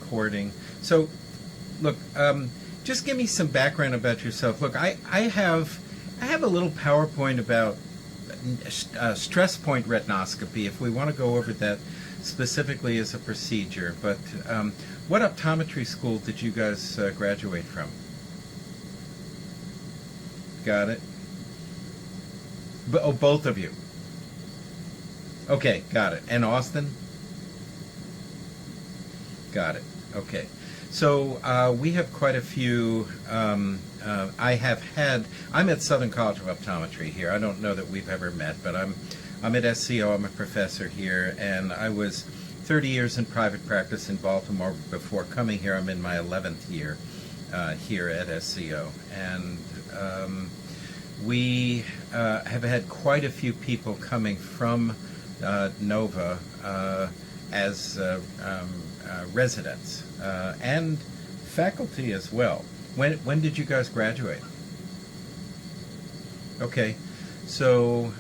recording. So, look, just give me some background about yourself. Look, I have a little PowerPoint about stress point retinoscopy, if we want to go over that specifically as a procedure. But what optometry school did you guys graduate from? Got it. Oh, both of you. Okay, got it. And Austin? Got it. Okay. So we have quite a few. I'm at Southern College of Optometry here. I don't know that we've ever met, but I'm at SCO. I'm a professor here, and I was 30 years in private practice in Baltimore before coming here. I'm in my 11th year here at SCO, and we have had quite a few people coming from Nova as residents and faculty as well. When did you guys graduate? Okay, so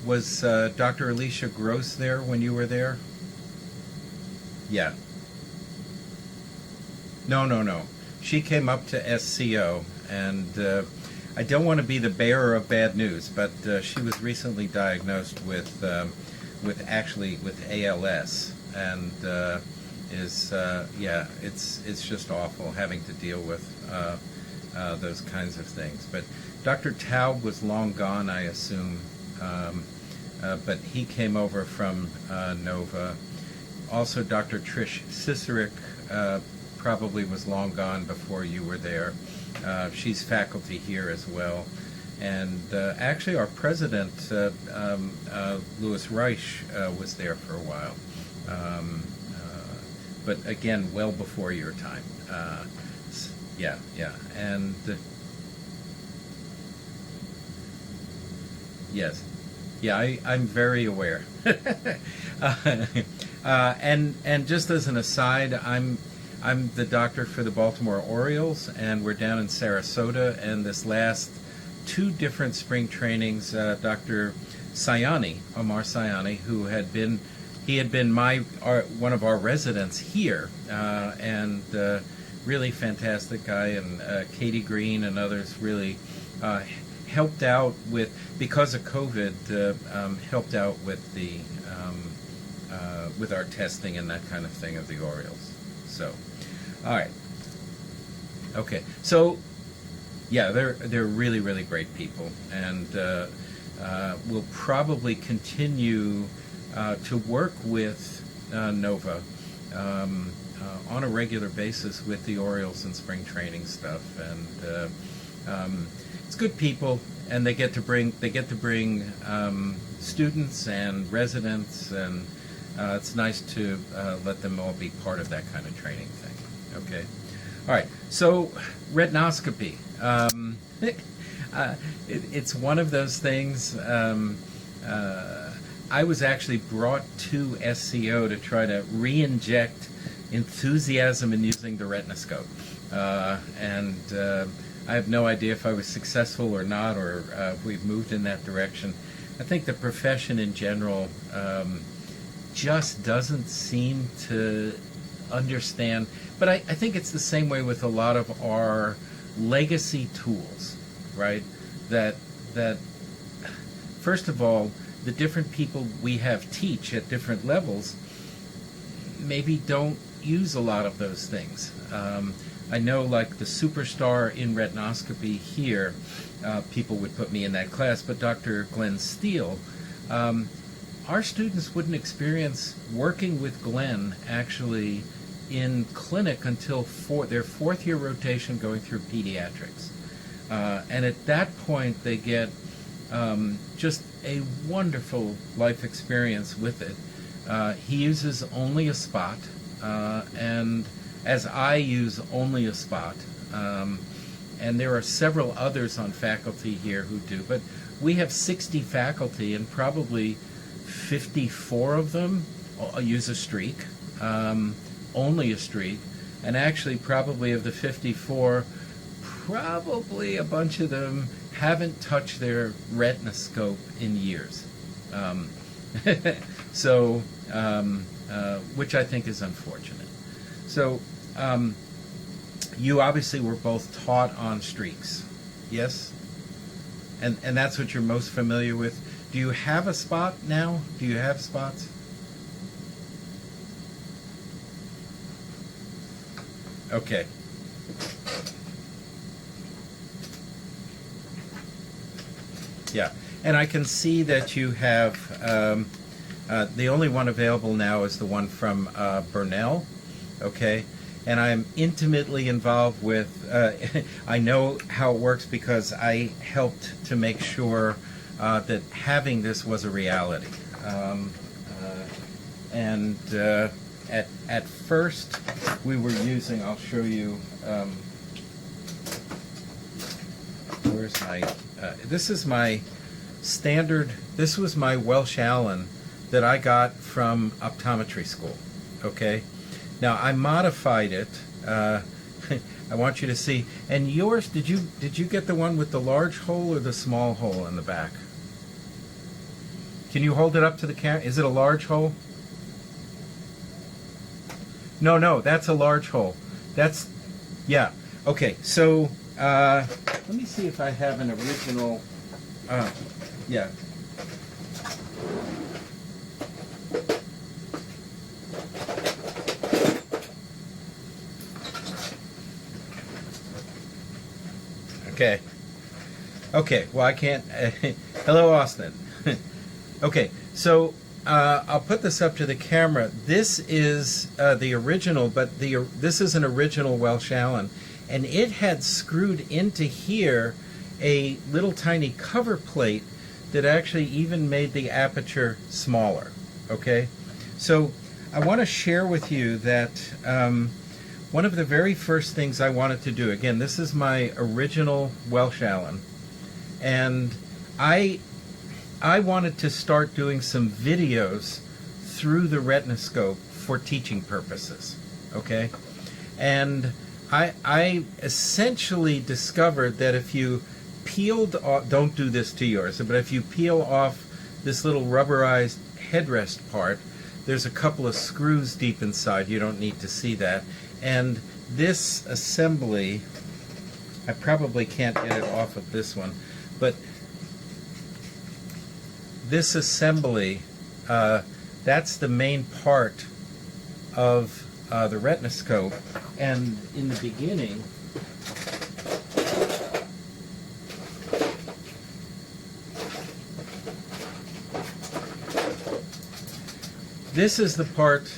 was Dr. Alicia Gross there when you were there? Yeah. No. She came up to SCO, and I don't want to be the bearer of bad news, but she was recently diagnosed with ALS, and it's just awful having to deal with those kinds of things. But Dr. Taub was long gone, I assume, but he came over from Nova. Also, Dr. Trish Ciceric probably was long gone before you were there. She's faculty here as well. And actually our president, Louis Reich, was there for a while. But again, well before your time. Yeah. And yes. Yeah, I'm very aware. And just as an aside, I'm the doctor for the Baltimore Orioles, and we're down in Sarasota. And this last 2 different spring trainings, Dr. Sayani, Omar Sayani, who had been one of our residents here, and really fantastic guy, and Katie Green and others really helped out because of COVID, helped out with the with our testing and that kind of thing of the Orioles. So, all right, okay. So, yeah, they're really, really great people, and we'll probably continue to work with Nova on a regular basis with the Orioles and spring training stuff, and it's good people, and they get to bring students and residents, and it's nice to let them all be part of that kind of training thing. Okay, all right. So retinoscopy, it's one of those things. I was actually brought to SCO to try to re-inject enthusiasm in using the retinoscope, and I have no idea if I was successful or not, or if we've moved in that direction. I think the profession in general just doesn't seem to understand, but I think it's the same way with a lot of our legacy tools, right? That first of all, the different people we have teach at different levels maybe don't use a lot of those things. I know, like the superstar in retinoscopy here, people would put me in that class, but Dr. Glenn Steele, our students wouldn't experience working with Glenn actually in clinic until their 4th year rotation going through pediatrics. And at that point, they get just a wonderful life experience with it. He uses only a spot, and as I use only a spot, and there are several others on faculty here who do, but we have 60 faculty, and probably 54 of them use a streak, only a streak, and actually probably of the 54, probably a bunch of them haven't touched their retinoscope in years. So, which I think is unfortunate. So you obviously were both taught on streaks, yes? And that's what you're most familiar with. Do you have a spot now? Do you have spots? Okay. Yeah, and I can see that you have, the only one available now is the one from Burnell, okay? And I'm intimately involved with, I know how it works because I helped to make sure that having this was a reality. At first we were using, I'll show you, where's my, this is my standard, this was my Welsh Allen that I got from optometry school, okay? Now I modified it, I want you to see, and yours, did you get the one with the large hole or the small hole in the back? Can you hold it up to the camera? Is it a large hole? No, that's a large hole. That's, yeah. Okay, so let me see if I have an original, yeah. Okay, well I can't, hello Austin. Okay, so I'll put this up to the camera. This is the original, but this is an original Welsh Allen, and it had screwed into here a little tiny cover plate that actually even made the aperture smaller. Okay, so I want to share with you that one of the very first things I wanted to do, again, this is my original Welsh Allen, and I wanted to start doing some videos through the Retinoscope for teaching purposes, okay? And I essentially discovered that if you peeled off, don't do this to yours, but if you peel off this little rubberized headrest part, there's a couple of screws deep inside. You don't need to see that. And this assembly, I probably can't get it off of this one, but this assembly, that's the main part of the Retinoscope. And in the beginning, this is the part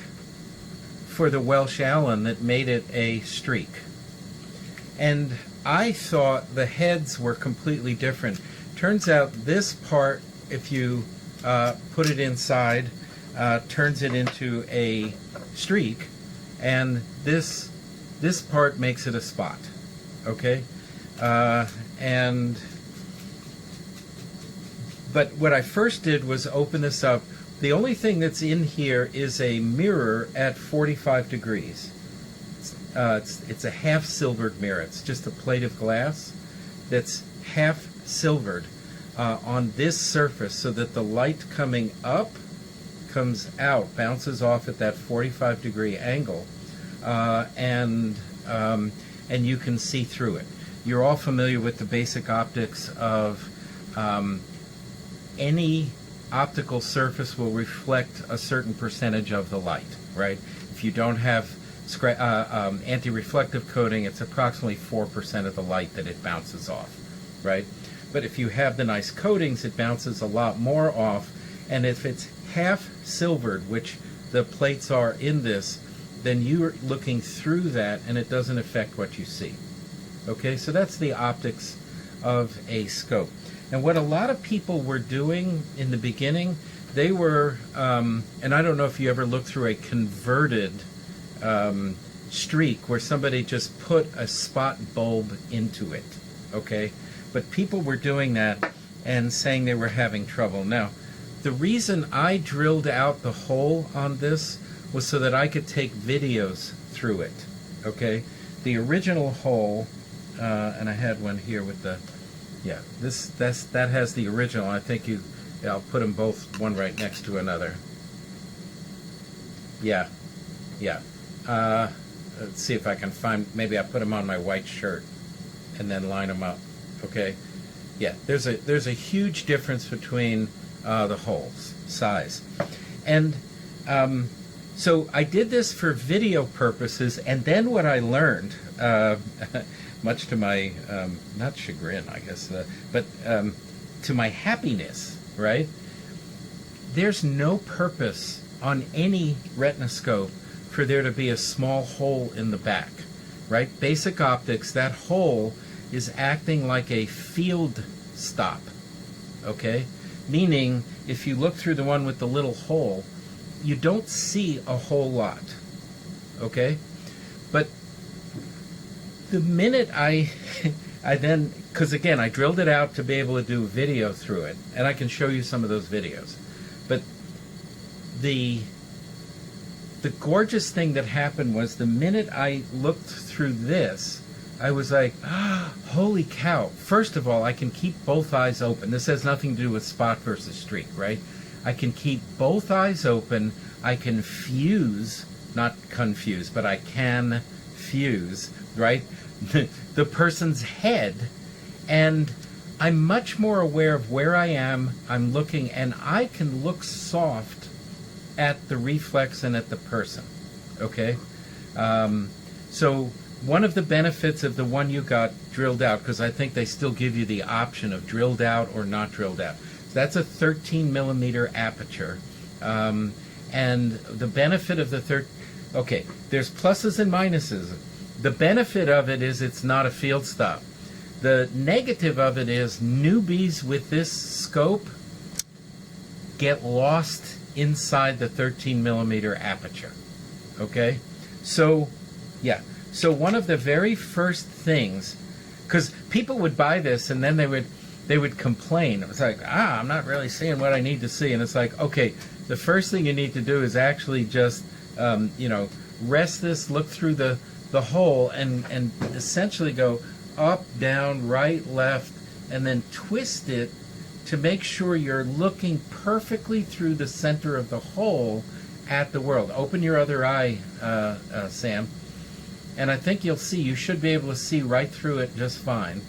for the Welsh Allen that made it a streak. And I thought the heads were completely different. Turns out this part, if you put it inside, turns it into a streak, and this part makes it a spot. Okay, but what I first did was open this up. The only thing that's in here is a mirror at 45 degrees. It's a half silvered mirror. It's just a plate of glass that's half silvered on this surface, so that the light coming up comes out, bounces off at that 45 degree angle, and you can see through it. You're all familiar with the basic optics of any optical surface will reflect a certain percentage of the light, right? If you don't have anti-reflective coating, it's approximately 4% of the light that it bounces off, right? But if you have the nice coatings, it bounces a lot more off, and if it's half silvered, which the plates are in this, then you're looking through that and it doesn't affect what you see. Okay, so that's the optics of a scope. And what a lot of people were doing in the beginning, they were, and I don't know if you ever looked through a converted streak where somebody just put a spot bulb into it, okay? But people were doing that and saying they were having trouble. Now, the reason I drilled out the hole on this was so that I could take videos through it, okay? The original hole, and I had one here with the, yeah, that has the original. I think I'll put them both one right next to another. Yeah. let's see if I can find, maybe I put them on my white shirt and then line them up. Okay, yeah, there's a huge difference between the holes size, and so I did this for video purposes, and then what I learned, much to my not chagrin, I guess, but to my happiness, right? There's no purpose on any retinoscope for there to be a small hole in the back, right? Basic optics, that hole is acting like a field stop, okay? Meaning, if you look through the one with the little hole, you don't see a whole lot, okay? But the minute I then, because again, I drilled it out to be able to do video through it, and I can show you some of those videos. But the gorgeous thing that happened was the minute I looked through this, I was like, oh, holy cow. First of all, I can keep both eyes open. This has nothing to do with spot versus streak, right? I can keep both eyes open. I can fuse, not confuse, but I can fuse, right? The person's head, and I'm much more aware of where I am. I'm looking, and I can look soft at the reflex and at the person, okay? So one of the benefits of the one you got drilled out, because I think they still give you the option of drilled out or not drilled out. So that's a 13 millimeter aperture. And the benefit of the okay, there's pluses and minuses. The benefit of it is it's not a field stop. The negative of it is newbies with this scope get lost inside the 13 millimeter aperture. Okay? So, yeah. So one of the very first things, because people would buy this and then they would complain. It was like, I'm not really seeing what I need to see. And it's like, okay, the first thing you need to do is actually just, rest this, look through the hole, and essentially go up, down, right, left, and then twist it to make sure you're looking perfectly through the center of the hole at the world. Open your other eye, Sam, and I think you'll see, you should be able to see right through it just fine.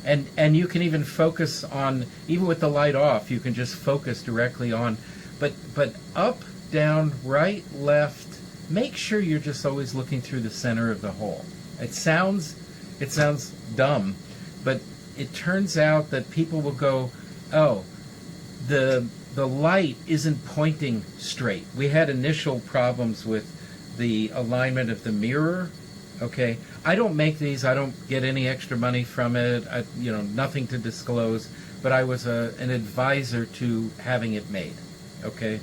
And you can even focus on, even with the light off, you can just focus directly on, but up, down, right, left, make sure you're just always looking through the center of the hole. It sounds dumb, but it turns out that people will go, oh, the light isn't pointing straight. We had initial problems with the alignment of the mirror. Okay, I don't make these. I don't get any extra money from it. Nothing to disclose. But I was an advisor to having it made. Okay,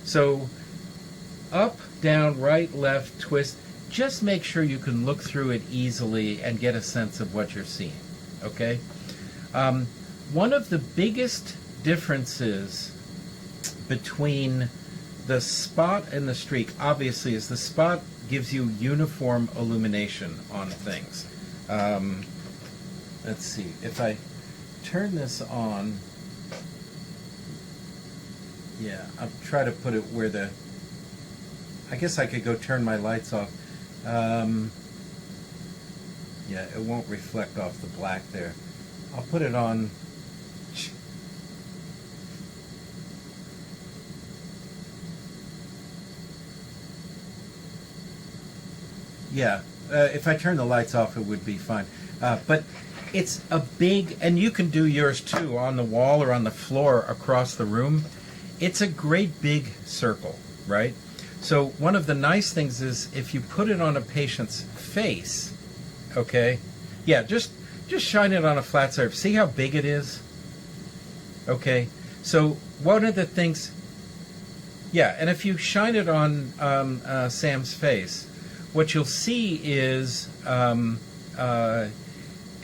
so up, down, right, left, twist. Just make sure you can look through it easily and get a sense of what you're seeing. Okay, one of the biggest differences between the spot and the streak, obviously, is the spot gives you uniform illumination on things. Let's see, if I turn this on, yeah, I'll try to put it where I guess I could go turn my lights off. Yeah, it won't reflect off the black there. I'll put it on. Yeah, if I turn the lights off, it would be fine. But it's a big, and you can do yours too, on the wall or on the floor across the room. It's a great big circle, right? So one of the nice things is if you put it on a patient's face, okay? Yeah, just shine it on a flat surface. See how big it is? Okay, so one of the things, yeah, and if you shine it on Sam's face, what you'll see is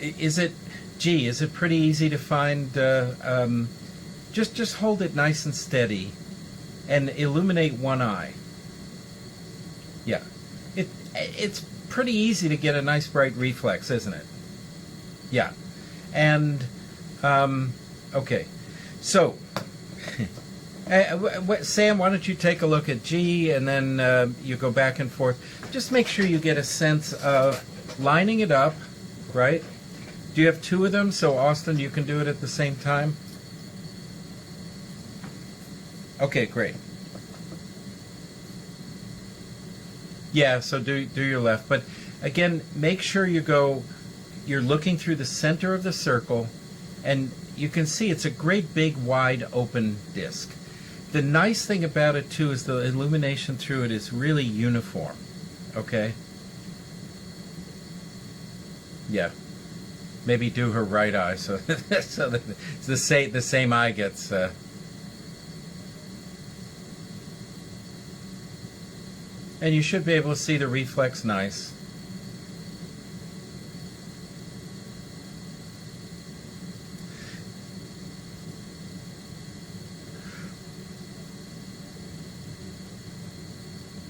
it pretty easy to find? Just hold it nice and steady and illuminate one eye. Yeah, it's pretty easy to get a nice bright reflex, isn't it? Yeah, and okay, so Sam, why don't you take a look at G, and then you go back and forth. Just make sure you get a sense of lining it up, right? Do you have two of them, so Austin, you can do it at the same time? Okay, great. Yeah, so do your left. But again, make sure you're looking through the center of the circle, and you can see it's a great big wide open disc. The nice thing about it too is the illumination through it is really uniform. Okay? Yeah. Maybe do her right eye so so that the same eye gets and you should be able to see the reflex nice.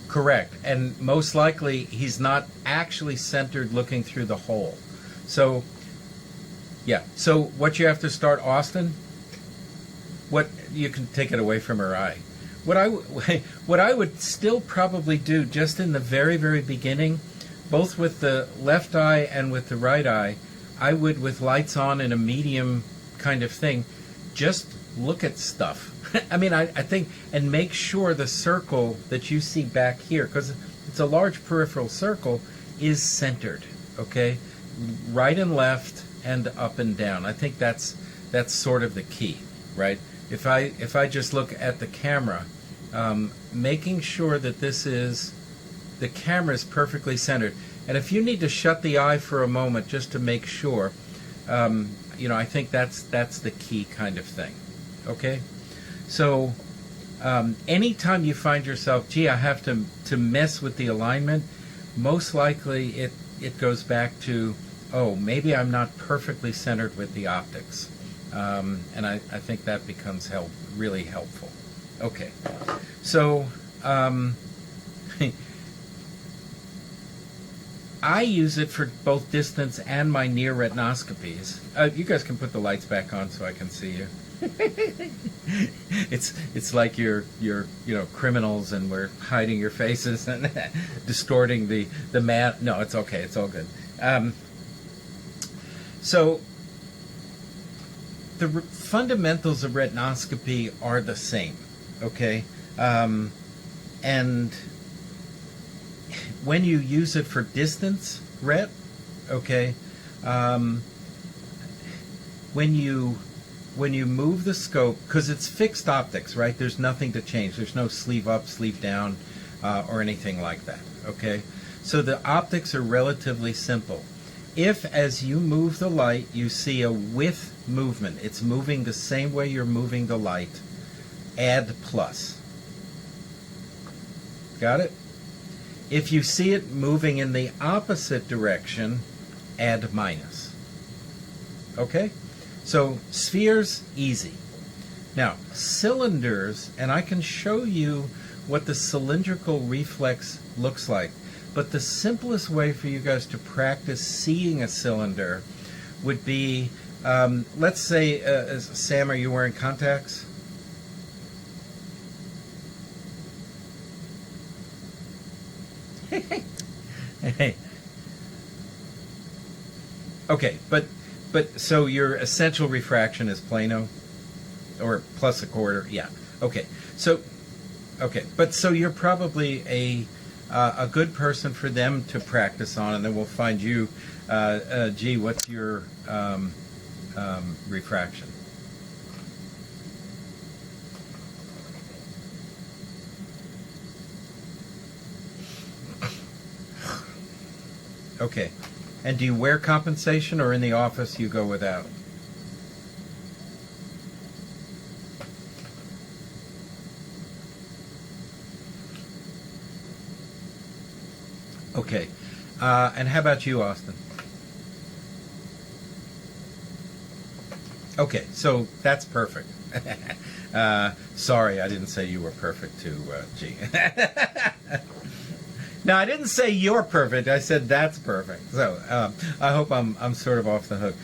Correct. And most likely he's not actually centered looking through the hole. So, yeah. So what you have to start, Austin, what you can take it away from her eye. What I would still probably do just in the very, very beginning, both with the left eye and with the right eye, I would, with lights on in a medium kind of thing, just look at stuff. I mean, I think, and make sure the circle that you see back here, because it's a large peripheral circle, is centered, okay? Right and left and up and down. I think that's sort of the key, right? If I just look at the camera, making sure that the camera is perfectly centered. And if you need to shut the eye for a moment just to make sure, I think that's the key kind of thing, okay? So anytime you find yourself, gee, I have to mess with the alignment, most likely it goes back to, oh, maybe I'm not perfectly centered with the optics. And I think that becomes really helpful. Okay, so I use it for both distance and my near retinoscopies. You guys can put the lights back on so I can see you. It's like you're criminals and we're hiding your faces and distorting the mat. No, it's okay. It's all good. So the fundamentals of retinoscopy are the same, okay? And when you use it for distance ret, okay, when you move the scope, because it's fixed optics, right? There's nothing to change. There's no sleeve up, sleeve down, or anything like that, okay? So the optics are relatively simple. If, as you move the light, you see a with movement, it's moving the same way you're moving the light, add plus. Got it? If you see it moving in the opposite direction, add minus. Okay? So spheres, easy. Now, cylinders, and I can show you what the cylindrical reflex looks like, but the simplest way for you guys to practice seeing a cylinder would be, let's say, Sam, are you wearing contacts? Hey. Okay, but so your essential refraction is plano, or plus a quarter, yeah. Okay, so you're probably a good person for them to practice on, and then we'll find you. Gee, what's your refraction? Okay. And do you wear compensation, or in the office you go without? Okay. And how about you, Austin? Okay, so that's perfect. Sorry, I didn't say you were perfect too, G. No, I didn't say you're perfect. I said that's perfect. So I hope I'm sort of off the hook.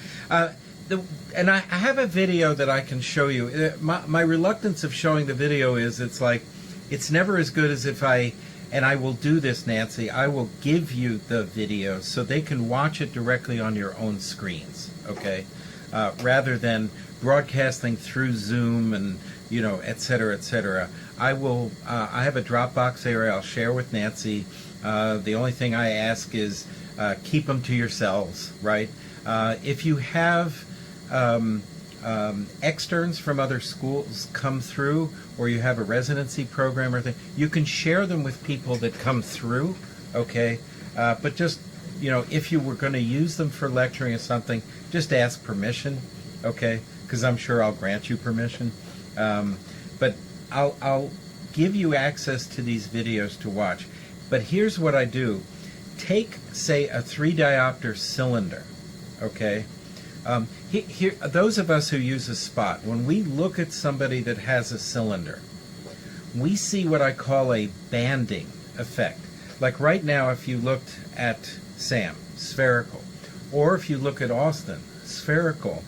and I have a video that I can show you. My reluctance of showing the video is it's never as good as if and I will do this, Nancy, I will give you the video so they can watch it directly on your own screens, okay? Rather than broadcasting through Zoom and, et cetera, et cetera. I have a Dropbox area I'll share with Nancy. The only thing I ask is keep them to yourselves, right? If you have externs from other schools come through, or you have a residency program or thing, you can share them with people that come through, okay? But just, if you were going to use them for lecturing or something, just ask permission, okay? Because I'm sure I'll grant you permission. But I'll give you access to these videos to watch. But here's what I do. Take, say, a 3-diopter cylinder, okay? Here, those of us who use a spot, when we look at somebody that has a cylinder, we see what I call a banding effect. Like right now, if you looked at Sam, spherical, or if you look at Austin, spherical,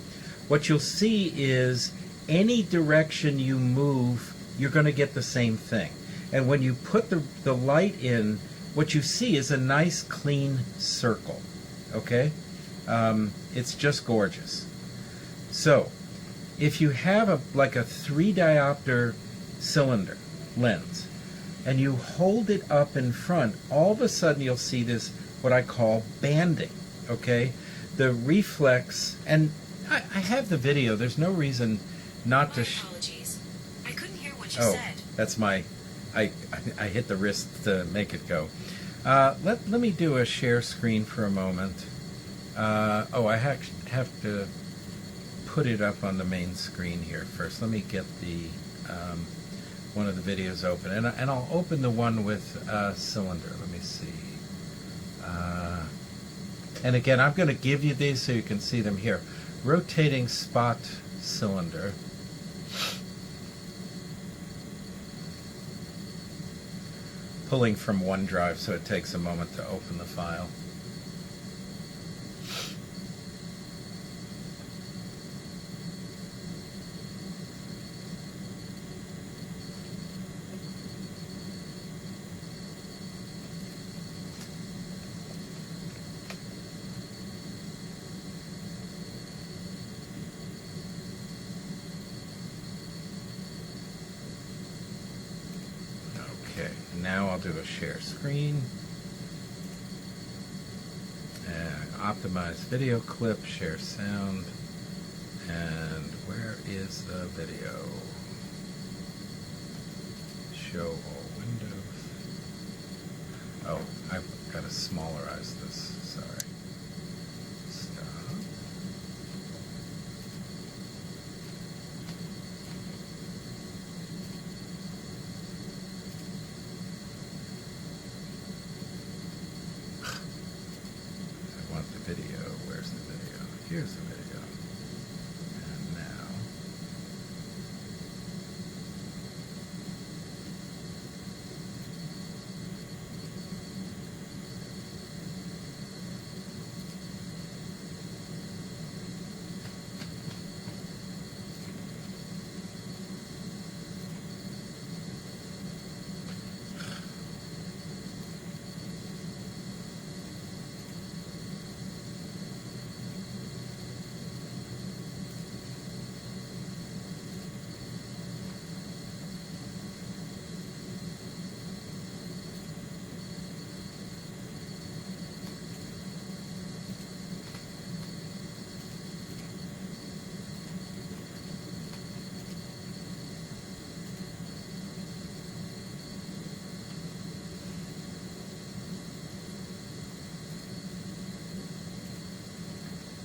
what you'll see is any direction you move, you're going to get the same thing. And when you put the light in, what you see is a nice clean circle, okay? It's just gorgeous. So, if you have like a 3-diopter cylinder lens, and you hold it up in front, all of a sudden you'll see this, what I call banding, okay? The reflex, and I have the video, there's no reason not to... Apologies. I couldn't hear what you said. That's my... I hit the wrist to make it go. Let me do a share screen for a moment. I have to put it up on the main screen here first. Let me get the one of the videos open, and I'll open the one with cylinder. Let me see. And again, I'm going to give you these so you can see them here. Rotating spot cylinder. Pulling from OneDrive, so it takes a moment to open the file. Now I'll do a share screen and optimize video clip, share sound, and where is the video? Show all windows. Oh, I've got to smallerize this, sorry. Stop. Video. Where's the video? Here's the video. And now.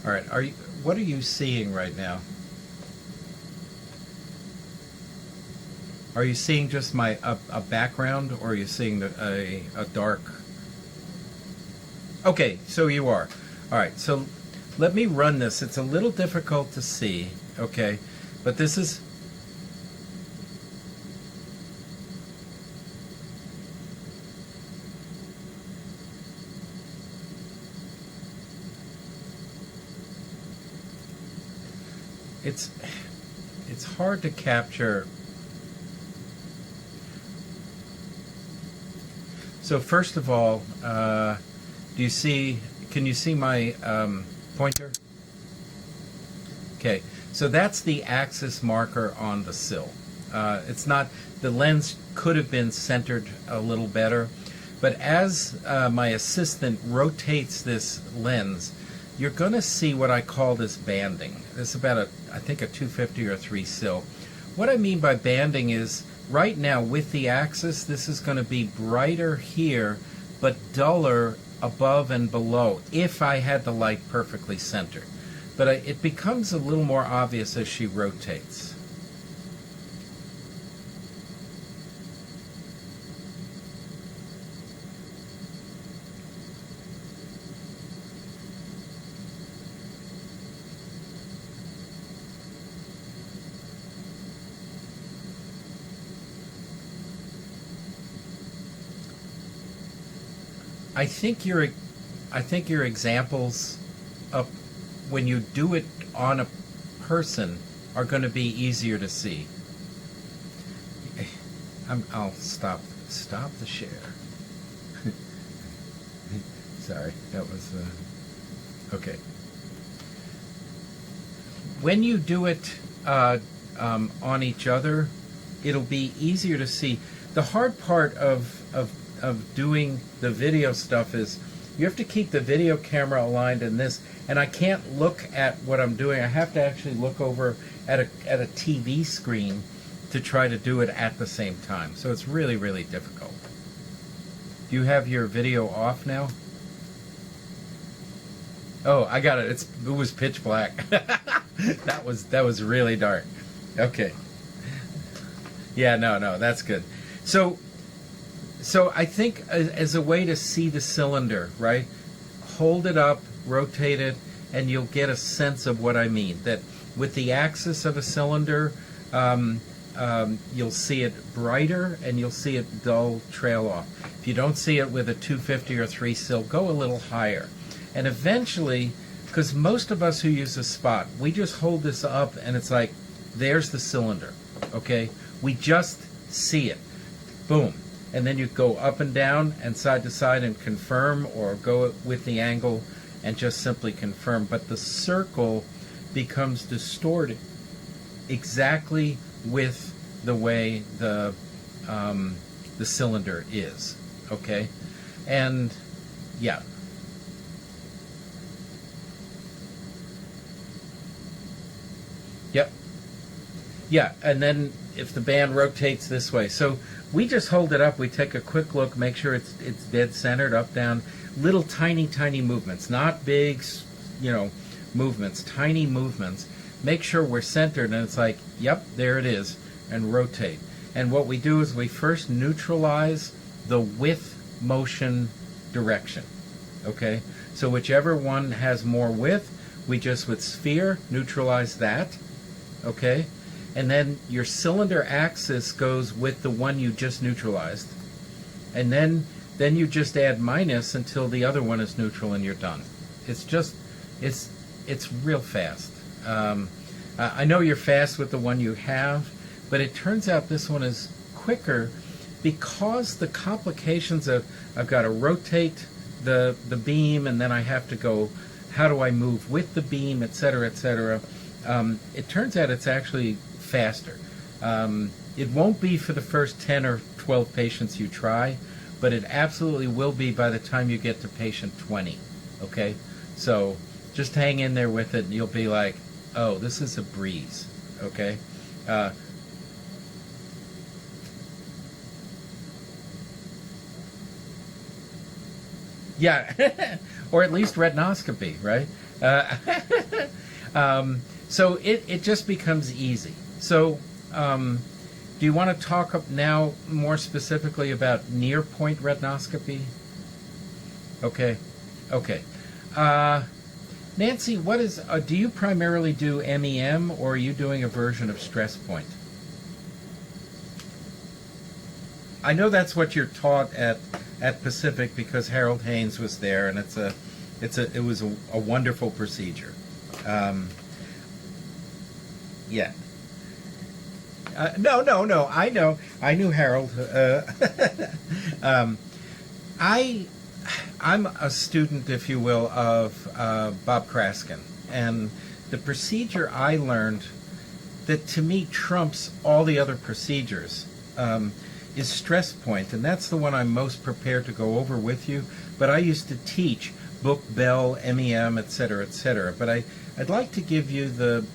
All right, what are you seeing right now? Are you seeing just a background, or are you seeing a dark? Okay, so you are. All right, so let me run this. It's a little difficult to see, okay, but this is... it's hard to capture. So first of all, can you see my pointer? Okay, so that's the axis marker on the sill. It's not, the lens could have been centered a little better, but as my assistant rotates this lens, you're going to see what I call this banding. This is about I think a 250 or 3 sill. What I mean by banding is, right now with the axis, this is going to be brighter here, but duller above and below, if I had the light perfectly centered. But it becomes a little more obvious as she rotates. I think your examples of when you do it on a person are going to be easier to see. I'll stop the share. Sorry, that was okay. When you do it on each other, it'll be easier to see. The hard part of doing the video stuff is you have to keep the video camera aligned in this, and I can't look at what I'm doing. I have to actually look over at a TV screen to try to do it at the same time. So it's really, really difficult. Do you have your video off now? Oh, I got it. It was pitch black. that was really dark. Okay. Yeah, no, that's good. So I think as a way to see the cylinder, right? Hold it up, rotate it, and you'll get a sense of what I mean. That with the axis of a cylinder, you'll see it brighter and you'll see it dull trail off. If you don't see it with a 250 or 3 sil, go a little higher. And eventually, because most of us who use a spot, we just hold this up and it's like, there's the cylinder, okay? We just see it. Boom. And then you go up and down and side to side and confirm, or go with the angle and just simply confirm. But the circle becomes distorted exactly with the way the cylinder is, okay? And yeah. Yep. Yeah, and then if the band rotates this way. So we just hold it up, we take a quick look, make sure it's dead centered, up, down, little tiny movements, not big, movements, tiny movements. Make sure we're centered, and it's like, yep, there it is, and rotate. And what we do is we first neutralize the with motion direction, okay? So whichever one has more width, we just with sphere neutralize that, okay? And then your cylinder axis goes with the one you just neutralized. And then you just add minus until the other one is neutral and you're done. It's real fast. I know you're fast with the one you have, but it turns out this one is quicker because the complications of I've got to rotate the beam, and then I have to go, how do I move with the beam, etc., etc. It turns out it's actually faster. It won't be for the first 10 or 12 patients you try, but it absolutely will be by the time you get to patient 20, okay? So just hang in there with it and you'll be like, oh, this is a breeze, okay? Yeah, or at least retinoscopy, right? So it just becomes easy. So do you want to talk now more specifically about near-point retinoscopy? Okay. Nancy, what is? Do you primarily do MEM, or are you doing a version of stress point? I know that's what you're taught at Pacific because Harold Haynes was there, and it was a wonderful procedure. yet. No. I know. I knew Harold. I'm a student, if you will, of Bob Kraskin, and the procedure I learned that to me trumps all the other procedures is stress point, and that's the one I'm most prepared to go over with you. But I used to teach Book, Bell, MEM, etc., etc. But I'd like to give you the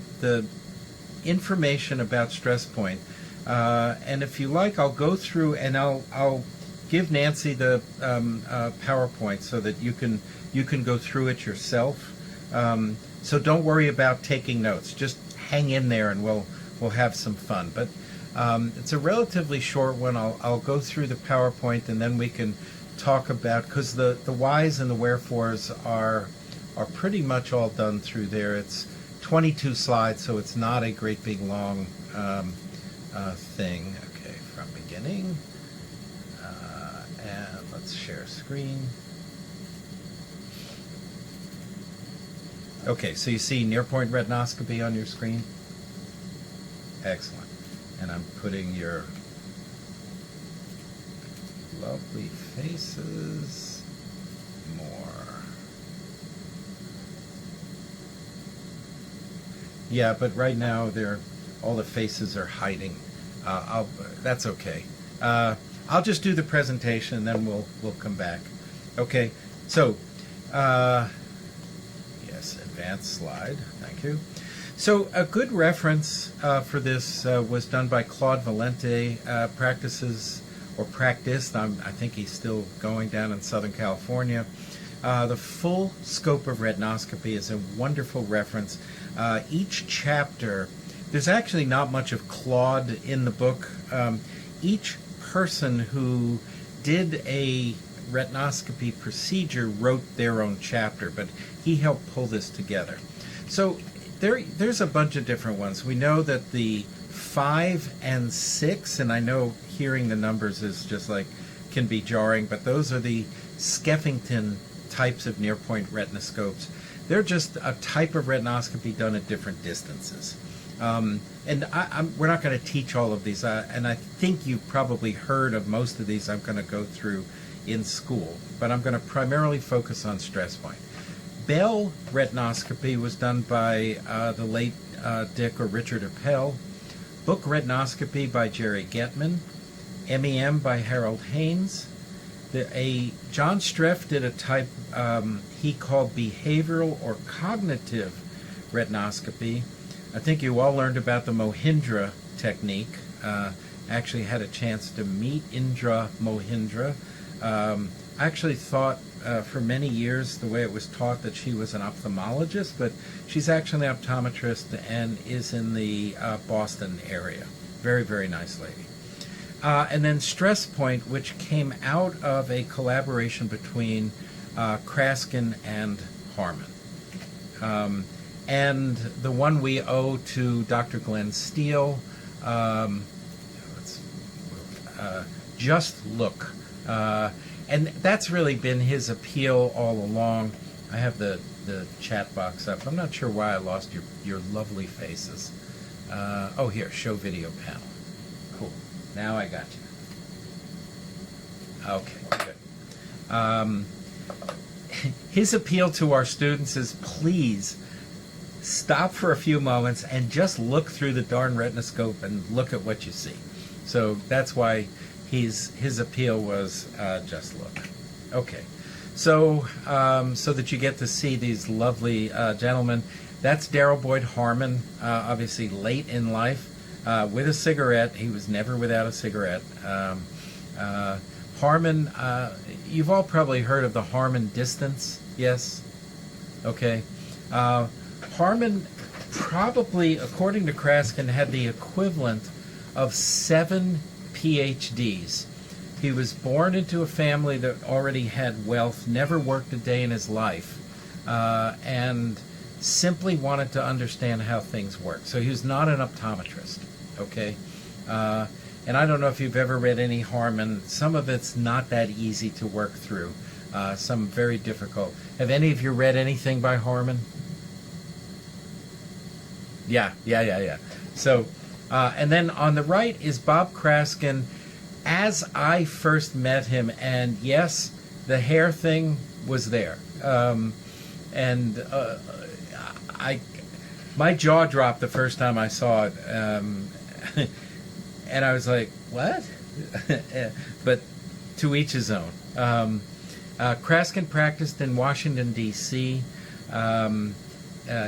information about stress point, and if you like, I'll go through and I'll give Nancy the PowerPoint so that you can go through it yourself. So don't worry about taking notes. Just hang in there, and we'll have some fun. But it's a relatively short one. I'll go through the PowerPoint, and then we can talk about, because the whys and the wherefores are pretty much all done through there. It's 22 slides, so it's not a great big long thing. Okay, from beginning, and let's share screen. Okay, so you see near-point retinoscopy on your screen? Excellent. And I'm putting your lovely faces more. Yeah, but right now all the faces are hiding. That's okay. I'll just do the presentation, and then we'll come back. Okay, so yes, advanced slide. Thank you. So a good reference for this was done by Claude Valente, practiced. I think he's still going down in Southern California. The full scope of retinoscopy is a wonderful reference. Each chapter, there's actually not much of Claude in the book. Each person who did a retinoscopy procedure wrote their own chapter, but he helped pull this together. So there's a bunch of different ones. We know that the 5 and 6, and I know hearing the numbers is just like can be jarring, but those are the Skeffington types of near-point retinoscopes. They're just a type of retinoscopy done at different distances. And we're not going to teach all of these, and I think you've probably heard of most of these I'm going to go through in school, but I'm going to primarily focus on stress point. Bell retinoscopy was done by the late Dick or Richard Appel. Book retinoscopy by Jerry Getman. MEM by Harold Haynes. John Streff did a type he called behavioral or cognitive retinoscopy. I think you all learned about the Mohindra technique. Actually had a chance to meet Indra Mohindra. I actually thought for many years the way it was taught that she was an ophthalmologist, but she's actually an optometrist and is in the Boston area. Very, very nice lady. And then Stress Point, which came out of a collaboration between Kraskin and Harmon. And the one we owe to Dr. Glenn Steele, Just Look. And that's really been his appeal all along. I have the chat box up. I'm not sure why I lost your lovely faces. Oh, here, show video panel. Cool. Now I got you. Okay, good. His appeal to our students is, please stop for a few moments and just look through the darn retinoscope and look at what you see. So that's why his appeal was just look. Okay, so so that you get to see these lovely gentlemen. That's Darrell Boyd Harmon, obviously late in life, with a cigarette. He was never without a cigarette. Harmon, you've all probably heard of the Harmon distance, yes? Okay. Harmon probably, according to Kraskin, had the equivalent of 7 PhDs. He was born into a family that already had wealth, never worked a day in his life, and simply wanted to understand how things work. So he was not an optometrist, okay? And I don't know if you've ever read any Harmon. Some of it's not that easy to work through. Some very difficult. Have any of you read anything by Harmon? Yeah. So, and then on the right is Bob Kraskin as I first met him, and yes, the hair thing was there. My jaw dropped the first time I saw it, and I was like, what? But to each his own. Kraskin practiced in Washington, D.C.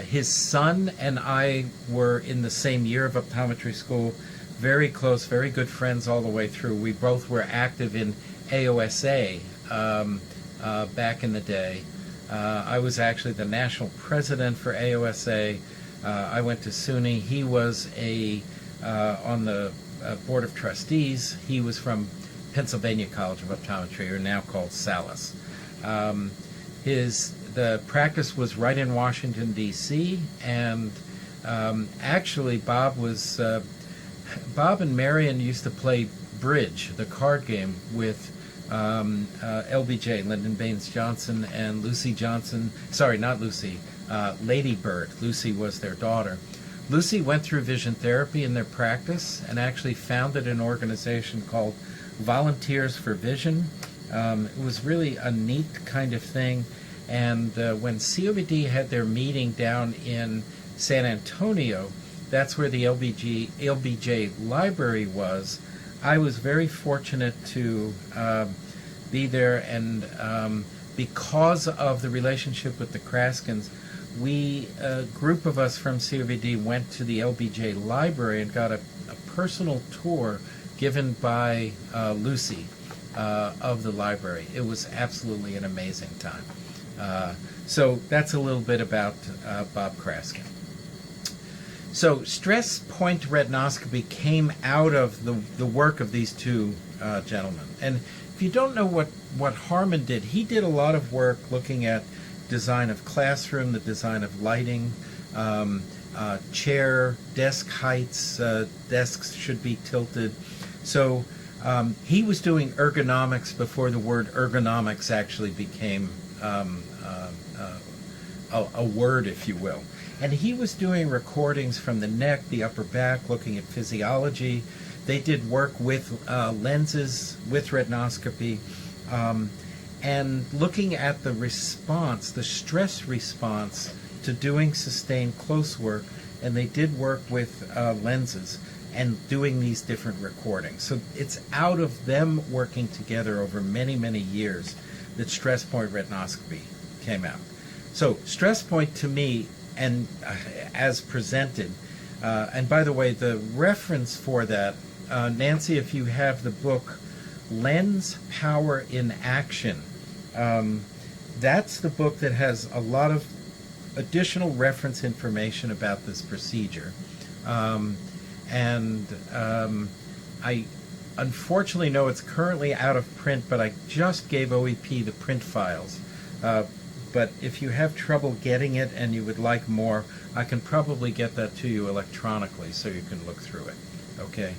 His son and I were in the same year of optometry school, very close, very good friends all the way through. We both were active in AOSA back in the day. I was actually the national president for AOSA. I went to SUNY. He was on the board of trustees. He was from Pennsylvania College of Optometry, or now called Salus. The practice was right in Washington, D.C., and actually Bob and Marion used to play bridge, the card game, with LBJ, Lyndon Baines Johnson, and Lucy Johnson. Sorry, not Lucy. Lady Bird. Lucy was their daughter. Lucy went through vision therapy in their practice and actually founded an organization called Volunteers for Vision. It was really a neat kind of thing. And when COVD had their meeting down in San Antonio, that's where the LBJ library was. I was very fortunate to be there, and because of the relationship with the Kraskins, a group of us from COVD went to the LBJ library and got a personal tour given by Lucy of the library. It was absolutely an amazing time. So that's a little bit about Bob Kraskin. So stress point retinoscopy came out of the work of these two gentlemen. And if you don't know what Harmon did, he did a lot of work looking at design of classroom, the design of lighting, chair, desk heights, desks should be tilted. So he was doing ergonomics before the word ergonomics actually became a word, if you will. And he was doing recordings from the neck, the upper back, looking at physiology. They did work with lenses, with retinoscopy, and looking at the response, the stress response to doing sustained close work. And they did work with lenses and doing these different recordings. So it's out of them working together over many, many years that stress point retinoscopy came out. So stress point to me, and as presented, and by the way, the reference for that, Nancy, if you have the book Lens Power in Action, that's the book that has a lot of additional reference information about this procedure. I unfortunately know it's currently out of print, but I just gave OEP the print files. But if you have trouble getting it and you would like more, I can probably get that to you electronically so you can look through it. Okay?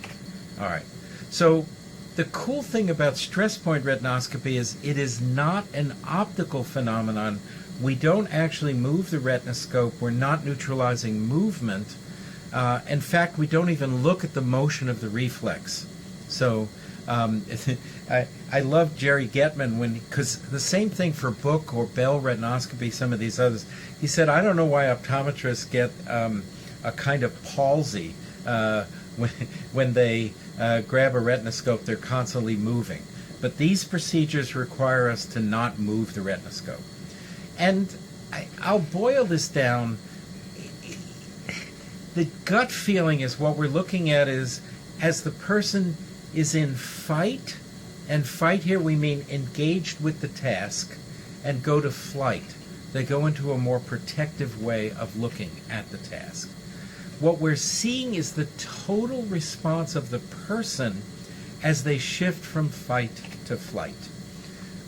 All right. So the cool thing about stress point retinoscopy is it is not an optical phenomenon. We don't actually move the retinoscope. We're not neutralizing movement. In fact, we don't even look at the motion of the reflex. So I love Jerry Getman because the same thing for Book or Bell retinoscopy, some of these others. He said, I don't know why optometrists get a kind of palsy when they grab a retinoscope. They're constantly moving. But these procedures require us to not move the retinoscope. And I'll boil this down. The gut feeling is what we're looking at is as the person is in fight, and fight here we mean engaged with the task, and go to flight. They go into a more protective way of looking at the task. What we're seeing is the total response of the person as they shift from fight to flight.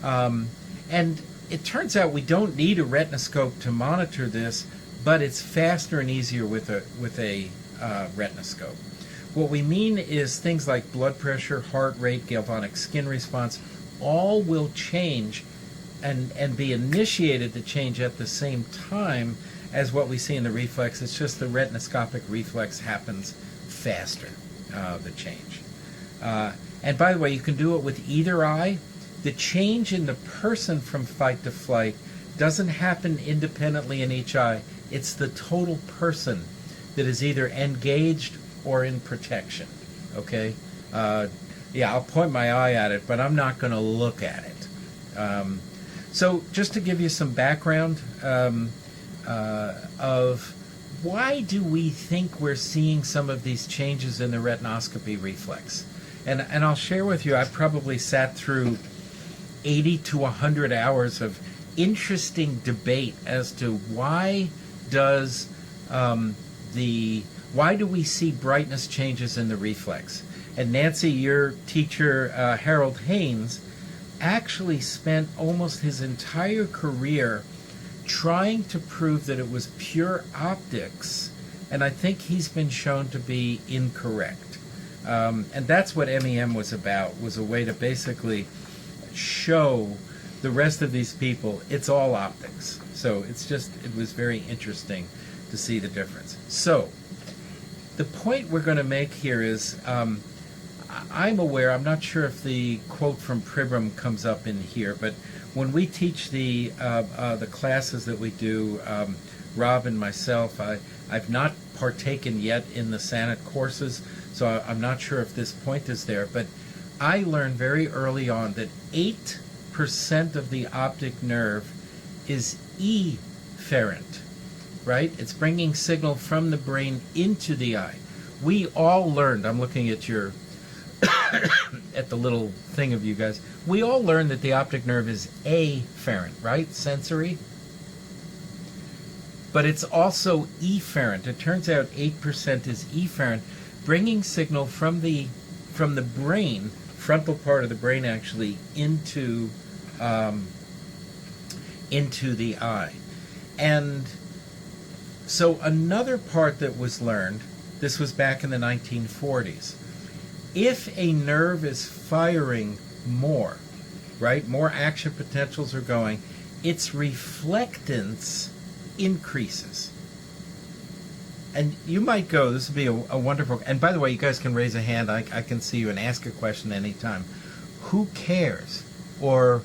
And it turns out we don't need a retinoscope to monitor this, but it's faster and easier with a retinoscope. What we mean is things like blood pressure, heart rate, galvanic skin response, all will change and be initiated to change at the same time as what we see in the reflex. It's just the retinoscopic reflex happens faster, the change. And by the way, you can do it with either eye. The change in the person from fight to flight doesn't happen independently in each eye. It's the total person that is either engaged or in protection. Okay? Yeah, I'll point my eye at it, but I'm not going to look at it. So just to give you some background of why do we think we're seeing some of these changes in the retinoscopy reflex? And I'll share with you, I probably sat through 80 to 100 hours of interesting debate as to why do we see brightness changes in the reflex. And Nancy, your teacher, Harold Haynes, actually spent almost his entire career trying to prove that it was pure optics, and I think he's been shown to be incorrect. And that's what MEM was about, was a way to basically show the rest of these people it's all optics. So it was very interesting to see the difference. So the point we're going to make here is I'm aware, I'm not sure if the quote from Pribram comes up in here, but when we teach the classes that we do, Rob and myself, I've not partaken yet in the SANET courses, so I'm not sure if this point is there, but I learned very early on that 8% of the optic nerve is efferent, right? It's bringing signal from the brain into the eye. We all learned, I'm looking at your at the little thing of you guys, we all learned that the optic nerve is afferent, right? Sensory. But it's also efferent. It turns out 8% is efferent, bringing signal from the brain, frontal part of the brain actually, into the eye. And so another part that was learned, this was back in the 1940s, if a nerve is firing more, right, more action potentials are going, its reflectance increases. And you might go, this would be a wonderful, and by the way, you guys can raise a hand, I can see you and ask a question anytime. Who cares? Or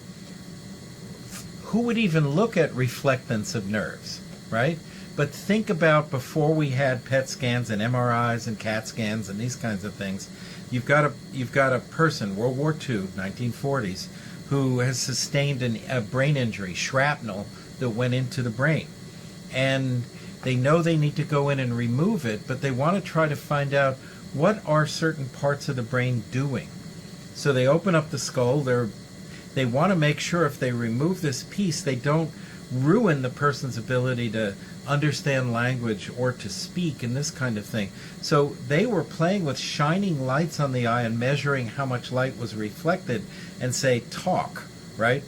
who would even look at reflectance of nerves, right? But think about before we had PET scans and MRIs and CAT scans and these kinds of things. You've got a person, World War II, 1940s, who has sustained a brain injury, shrapnel, that went into the brain. And they know they need to go in and remove it, but they want to try to find out what are certain parts of the brain doing. So they open up the skull. They want to make sure if they remove this piece, they don't ruin the person's ability to understand language or to speak and this kind of thing. So they were playing with shining lights on the eye and measuring how much light was reflected and say, talk, right?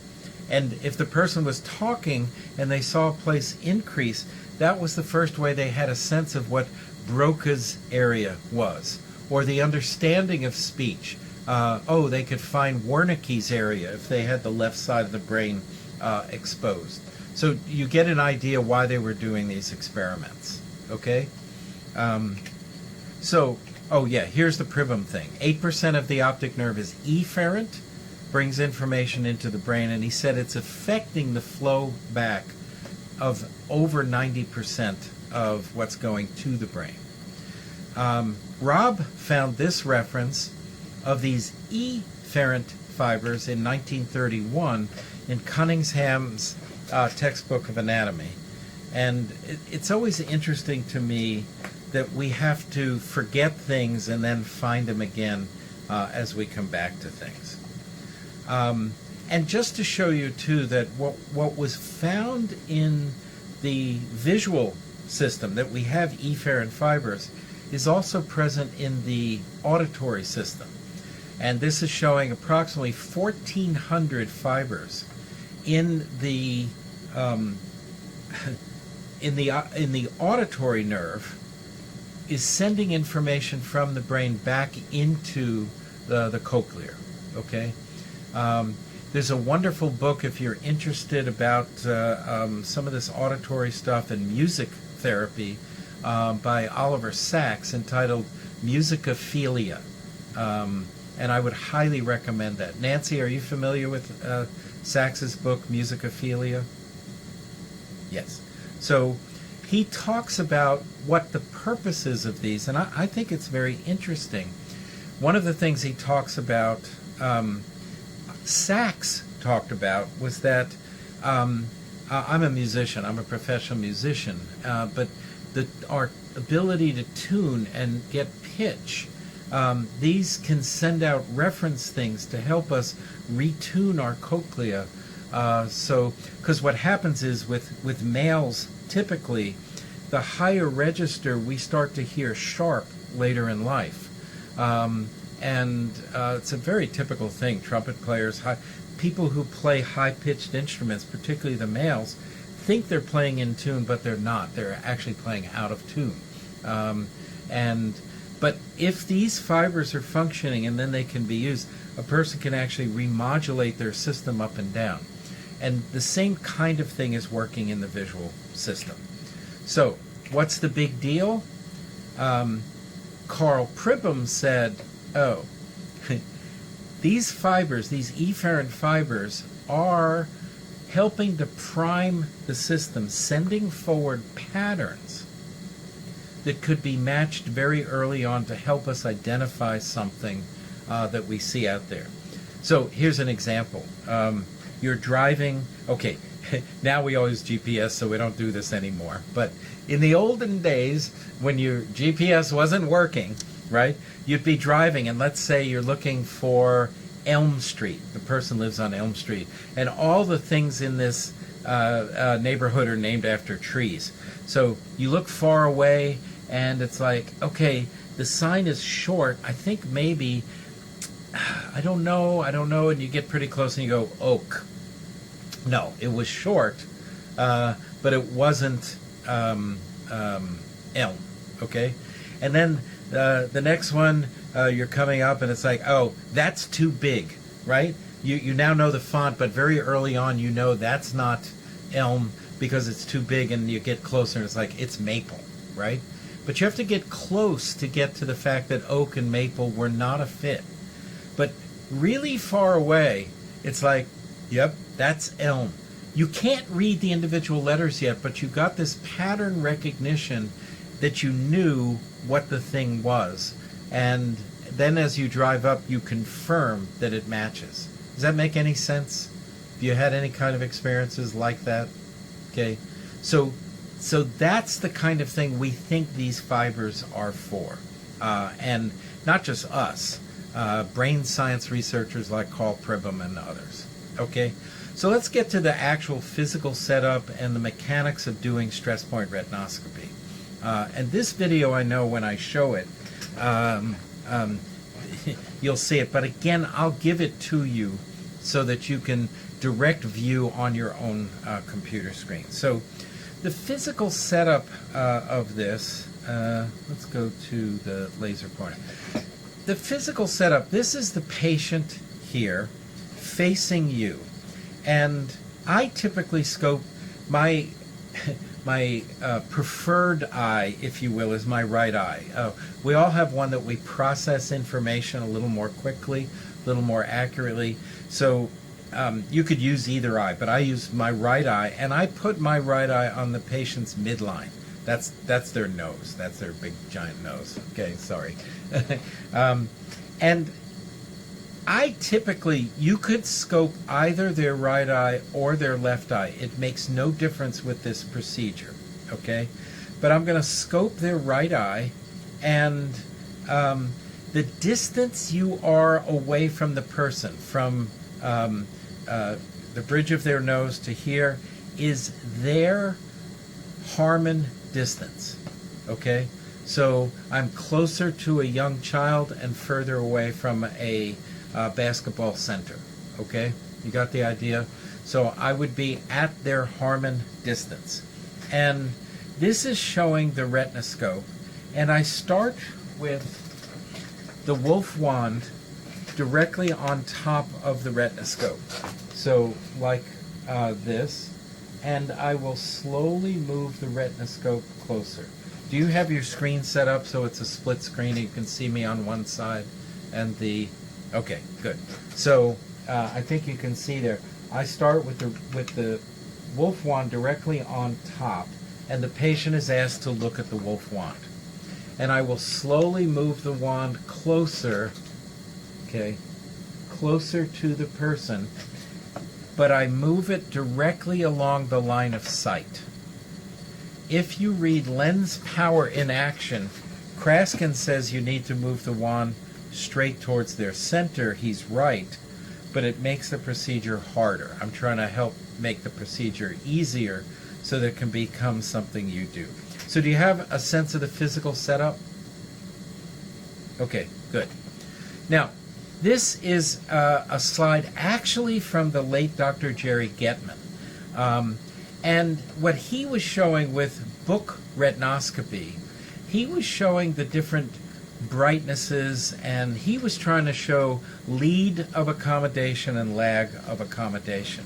And if the person was talking and they saw a place increase, that was the first way they had a sense of what Broca's area was, or the understanding of speech. They could find Wernicke's area if they had the left side of the brain exposed. So you get an idea why they were doing these experiments, okay? Here's the Pribram thing. 8% of the optic nerve is efferent, brings information into the brain, and he said it's affecting the flow back of over 90% of what's going to the brain. Rob found this reference of these efferent fibers in 1931 in Cunningham's textbook of anatomy. And it's always interesting to me that we have to forget things and then find them again as we come back to things. And just to show you, too, that what was found in the visual system, that we have efferent fibers, is also present in the auditory system. And this is showing approximately 1,400 fibers in the auditory nerve is sending information from the brain back into the cochlear. Okay, There's a wonderful book if you're interested about some of this auditory stuff and music therapy by Oliver Sacks entitled Musicophilia. And I would highly recommend that. Nancy, are you familiar with Sacks's book, Musicophilia? Yes. So he talks about what the purpose is of these, and I think it's very interesting. One of the things he talks about, Sacks talked about, was that I'm a musician, I'm a professional musician, but our ability to tune and get pitch, these can send out reference things to help us retune our cochlea. Because what happens is with males, typically, the higher register we start to hear sharp later in life. It's a very typical thing. Trumpet players, people who play high-pitched instruments, particularly the males, think they're playing in tune, but they're not. They're actually playing out of tune. But if these fibers are functioning and then they can be used, a person can actually remodulate their system up and down. And the same kind of thing is working in the visual system. So, what's the big deal? Carl Pribham said, oh, these fibers, these efferent fibers, are helping to prime the system, sending forward patterns that could be matched very early on to help us identify something that we see out there. So here's an example. You're driving, okay, now we always GPS, so we don't do this anymore. But in the olden days, when your GPS wasn't working, right, you'd be driving, and let's say you're looking for Elm Street. The person lives on Elm Street, and all the things in this neighborhood are named after trees. So you look far away, and it's like, okay, the sign is short. I think maybe, I don't know, and you get pretty close and you go, oak. No, it was short, but it wasn't elm, okay? And then the next one, you're coming up and it's like, oh, that's too big, right? You now know the font, but very early on you know that's not elm because it's too big, and you get closer and it's like, it's maple, right? But you have to get close to get to the fact that oak and maple were not a fit. But really far away, it's like, yep, that's elm. You can't read the individual letters yet, but you got this pattern recognition that you knew what the thing was. And then as you drive up, you confirm that it matches. Does that make any sense? Have you had any kind of experiences like that? Okay. So that's the kind of thing we think these fibers are for. And not just us. Brain science researchers like Carl Pribham and others. Okay? So let's get to the actual physical setup and the mechanics of doing stress point retinoscopy. And this video, I know when I show it, you'll see it. But again, I'll give it to you so that you can direct view on your own computer screen. So the physical setup of this, let's go to the laser pointer. The physical setup, this is the patient here facing you. And I typically scope my preferred eye, if you will, is my right eye. We all have one that we process information a little more quickly, a little more accurately. So you could use either eye, but I use my right eye, and I put my right eye on the patient's midline. That's their nose. That's their big giant nose. Okay, sorry. And I typically, you could scope either their right eye or their left eye. It makes no difference with this procedure, okay? But I'm going to scope their right eye, and the distance you are away from the person, from the bridge of their nose to here, is their Harmon distance, okay? So I'm closer to a young child and further away from a basketball center, okay? You got the idea? So I would be at their Harmon distance. And this is showing the retinoscope. And I start with the wolf wand directly on top of the retinoscope. So like this, and I will slowly move the retinoscope closer. Do you have your screen set up so it's a split screen? You can see me on one side and the... Okay, good. So I think you can see there. I start with the wolf wand directly on top, and the patient is asked to look at the wolf wand. And I will slowly move the wand closer, okay, closer to the person, but I move it directly along the line of sight. If you read Lens Power in Action, Kraskin says you need to move the wand straight towards their center. He's right, but it makes the procedure harder. I'm trying to help make the procedure easier so that it can become something you do. So do you have a sense of the physical setup? Okay, good. Now, this is a slide actually from the late Dr. Jerry Getman. And what he was showing with book retinoscopy, he was showing the different brightnesses, and he was trying to show lead of accommodation and lag of accommodation.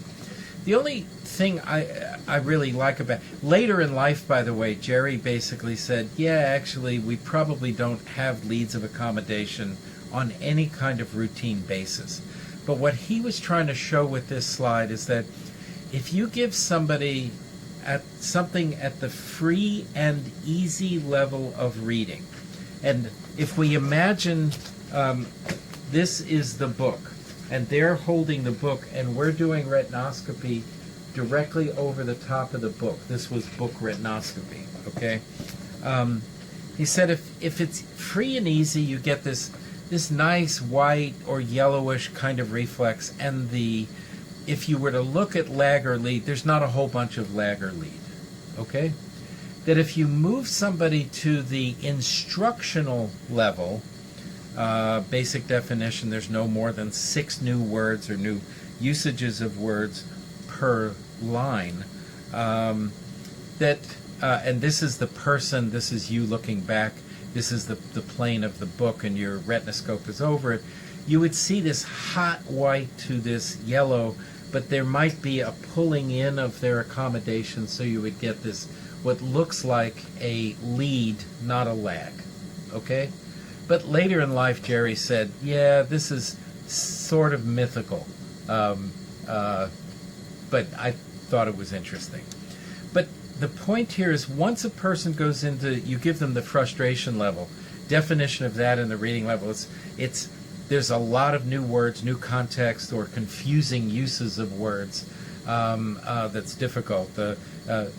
The only thing I really like about... Later in life, by the way, Jerry basically said, yeah, actually, we probably don't have leads of accommodation on any kind of routine basis. But what he was trying to show with this slide is that if you give somebody something at the free and easy level of reading, and if we imagine this is the book, and they're holding the book, and we're doing retinoscopy directly over the top of the book. This was book retinoscopy, okay? He said if it's free and easy, you get this nice white or yellowish kind of reflex, and if you were to look at lag or lead, there's not a whole bunch of lag or lead, okay? That if you move somebody to the instructional level, basic definition, there's no more than 6 new words or new usages of words per line, and this is the person, this is you looking back, this is the plane of the book, and your retinoscope is over it, you would see this hot white to this yellow, but there might be a pulling in of their accommodation, so you would get this, what looks like a lead, not a lag, okay? But later in life, Jerry said, yeah, this is sort of mythical, but I thought it was interesting. But the point here is once a person goes into, you give them the frustration level, definition of that in the reading level, there's a lot of new words, new context, or confusing uses of words that's difficult.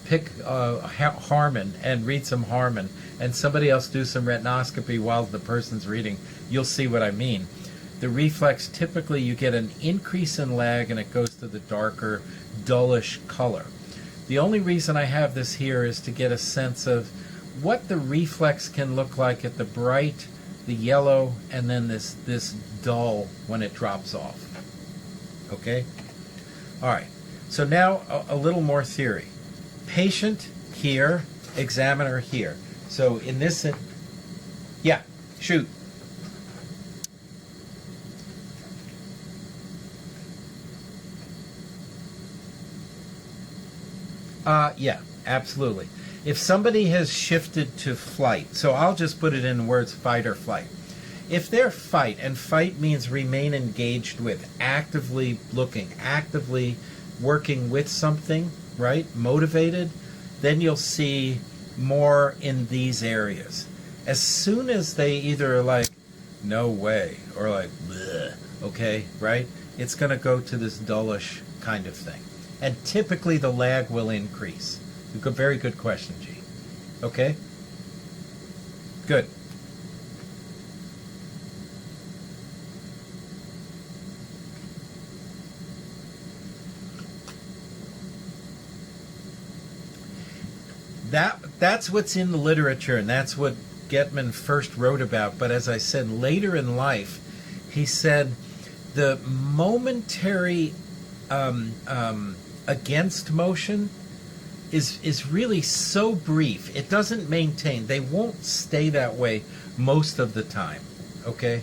Pick Harmon and read some Harmon, and somebody else do some retinoscopy while the person's reading. You'll see what I mean. The reflex, typically you get an increase in lag and it goes to the darker, dullish color. The only reason I have this here is to get a sense of what the reflex can look like at the bright, the yellow, and then this dull when it drops off. Okay? All right. So now a little more theory. Patient here, examiner here. So in this, yeah, shoot. Yeah, absolutely. If somebody has shifted to flight, so I'll just put it in words, fight or flight. If they're fight, and fight means remain engaged with, actively looking, actively working with something, right, motivated, then you'll see more in these areas. As soon as they either are like, no way, or like, bleh, okay, right, it's going to go to this dullish kind of thing. And typically the lag will increase. Very good question, G. Okay? Good. That's what's in the literature, and that's what Getman first wrote about. But as I said, later in life, he said the momentary against motion is really so brief. It doesn't maintain. They won't stay that way most of the time. Okay?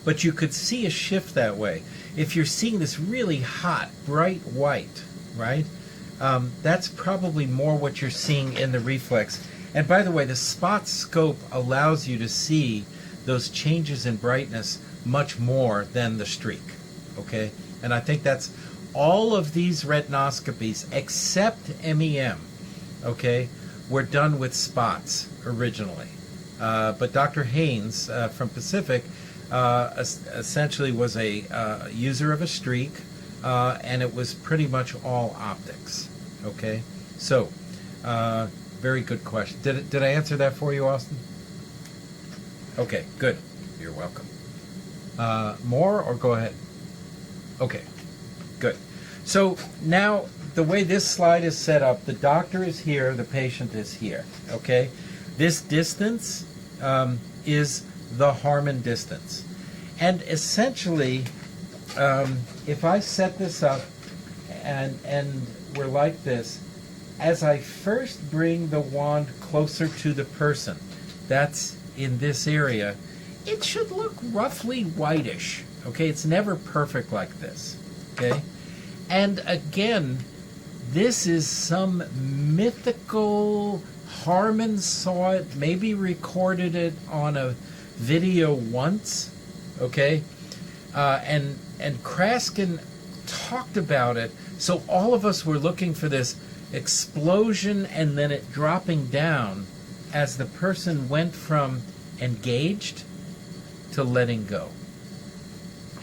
but you could see a shift that way. If you're seeing this really hot, bright white, right, that's probably more what you're seeing in the reflex. And by the way, the spot scope allows you to see those changes in brightness much more than the streak, okay? And I think that's all of these retinoscopies, except MEM, okay, were done with spots originally. But Dr. Haynes from Pacific essentially was a user of a streak, and it was pretty much all optics, okay? So, very good question. Did I answer that for you, Austin? Okay, good. You're welcome. More, or go ahead? Okay, good. So now the way this slide is set up, the doctor is here, the patient is here, okay? This distance is the Harmon distance. And essentially, if I set this up and we're like this, as I first bring the wand closer to the person, that's in this area, it should look roughly whitish, okay? It's never perfect like this, okay? And again, this is some mythical, Harmon saw it, maybe recorded it on a video once, okay? And Kraskin talked about it, so all of us were looking for this explosion and then it dropping down as the person went from engaged to letting go.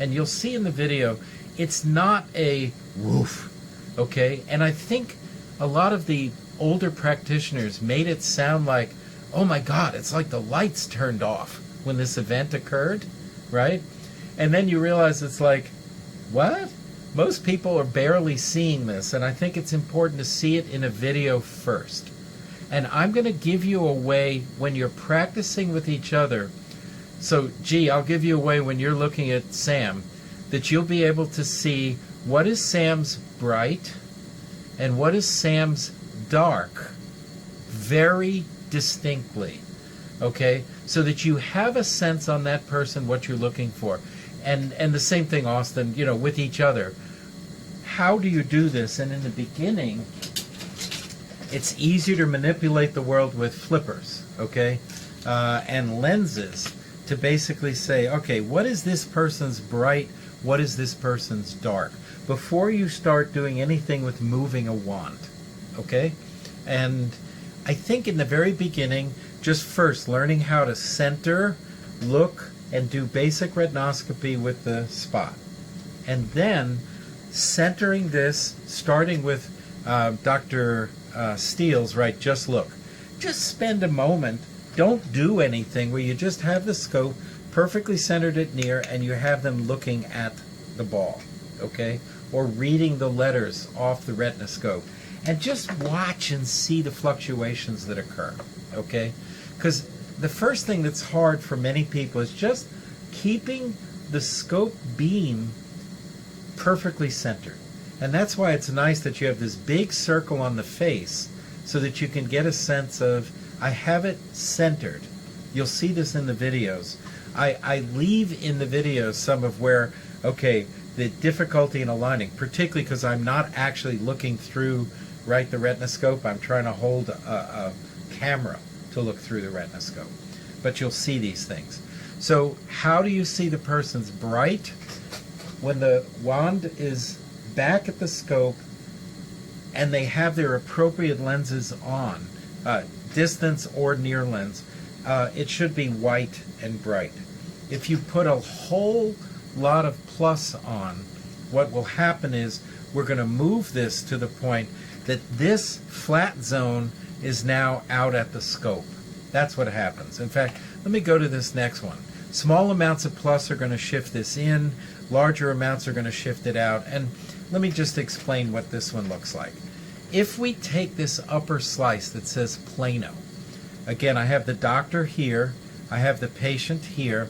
And you'll see in the video, it's not a woof, okay? And I think a lot of the older practitioners made it sound like, oh my God, it's like the lights turned off when this event occurred, right? And then you realize it's like, what? Most people are barely seeing this, and I think it's important to see it in a video first. And I'm going to give you a way when you're practicing with each other. So, I'll give you a way when you're looking at Sam, that you'll be able to see what is Sam's bright and what is Sam's dark very distinctly, okay? So that you have a sense on that person what you're looking for. And the same thing, Austin, you know, with each other. How do you do this? And in the beginning, it's easier to manipulate the world with flippers, okay? And lenses to basically say, okay, what is this person's bright? What is this person's dark? Before you start doing anything with moving a wand, okay? And I think in the very beginning, just first learning how to center, look, and do basic retinoscopy with the spot. And then centering this, starting with Dr. Steele's, right, just look. Just spend a moment, don't do anything, where you just have the scope perfectly centered at near and you have them looking at the ball, okay? Or reading the letters off the retinoscope. And just watch and see the fluctuations that occur, okay? Because the first thing that's hard for many people is just keeping the scope beam perfectly centered. And that's why it's nice that you have this big circle on the face so that you can get a sense of, I have it centered. You'll see this in the videos. I leave in the videos some of where, okay, the difficulty in aligning, particularly because I'm not actually looking through, right, the retinoscope. I'm trying to hold a camera to look through the retinoscope. But you'll see these things. So how do you see the person's bright? When the wand is back at the scope and they have their appropriate lenses on, distance or near lens, it should be white and bright. If you put a whole lot of plus on, what will happen is we're going to move this to the point that this flat zone is now out at the scope. That's what happens. In fact, let me go to this next one. Small amounts of plus are going to shift this in, larger amounts are going to shift it out, and let me just explain what this one looks like. If we take this upper slice that says plano, again, I have the doctor here, I have the patient here.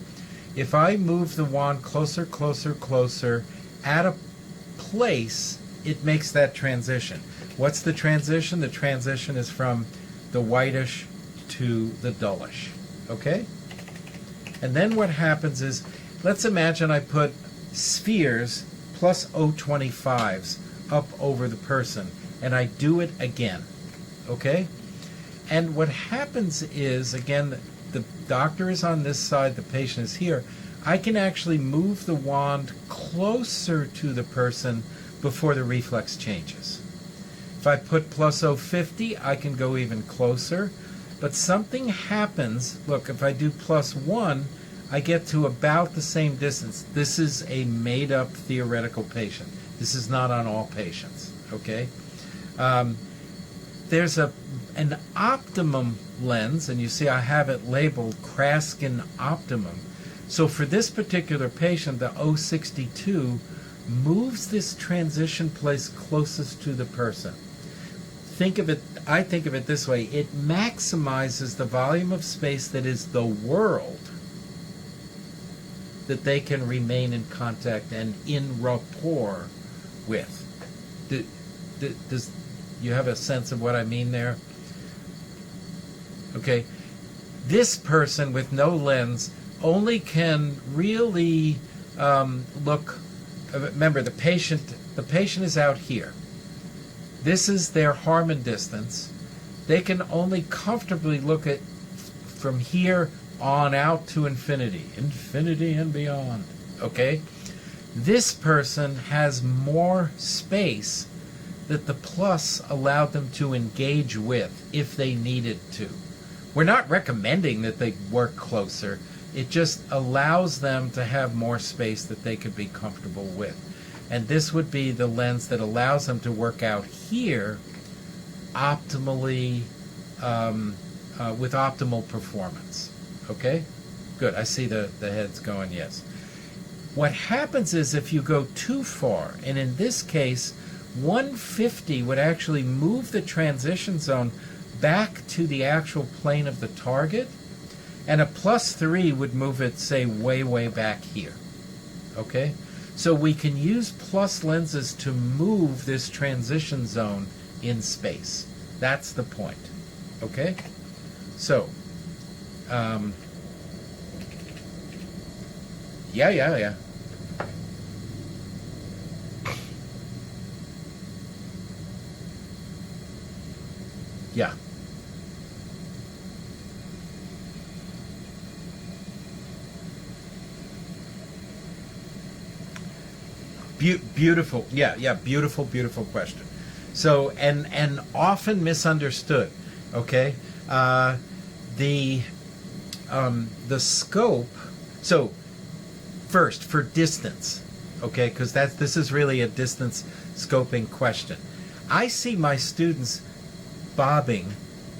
If I move the wand closer, closer, closer, at a place, it makes that transition. What's the transition? The transition is from the whitish to the dullish, okay? And then what happens is, let's imagine I put spheres plus O25s up over the person, and I do it again, okay? And what happens is, again, the doctor is on this side, the patient is here. I can actually move the wand closer to the person before the reflex changes. If I put plus 050, I can go even closer. But something happens. Look, if I do plus 1, I get to about the same distance. This is a made-up theoretical patient. This is not on all patients, okay? There's an optimum lens, and you see I have it labeled Kraskin Optimum. So for this particular patient, the 062 moves this transition place closest to the person. I think of it this way: it maximizes the volume of space that is the world that they can remain in contact and in rapport with. Does you have a sense of what I mean there? Okay, this person with no lens only can really look. Remember, the patient is out here. This is their Harmon distance. They can only comfortably look at from here on out to infinity and beyond. Okay? This person has more space that the plus allowed them to engage with if they needed to. We're not recommending that they work closer. It just allows them to have more space that they could be comfortable with. And this would be the lens that allows them to work out here optimally, with optimal performance. Okay? Good. I see the heads going, yes. What happens is if you go too far, and in this case, 150 would actually move the transition zone back to the actual plane of the target, and a +3 would move it, say, way back here. Okay? So we can use plus lenses to move this transition zone in space. That's the point. Okay? So, yeah. Yeah. Beautiful. Yeah, beautiful question. So, and often misunderstood, okay? The scope, so first, for distance, okay, because this is really a distance scoping question. I see my students bobbing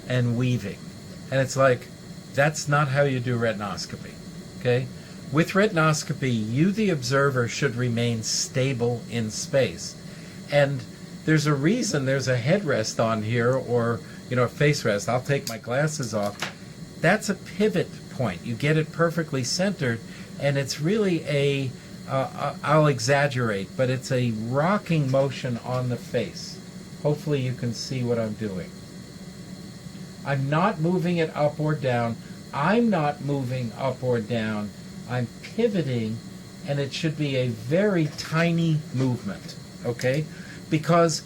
and weaving, and it's like, that's not how you do retinoscopy, okay? With retinoscopy, you, the observer, should remain stable in space. And there's a reason there's a headrest on here, or, a face rest. I'll take my glasses off. That's a pivot point. You get it perfectly centered, and it's really I'll exaggerate, but it's a rocking motion on the face. Hopefully you can see what I'm doing. I'm not moving it up or down. I'm not moving up or down. I'm pivoting, and it should be a very tiny movement, okay? Because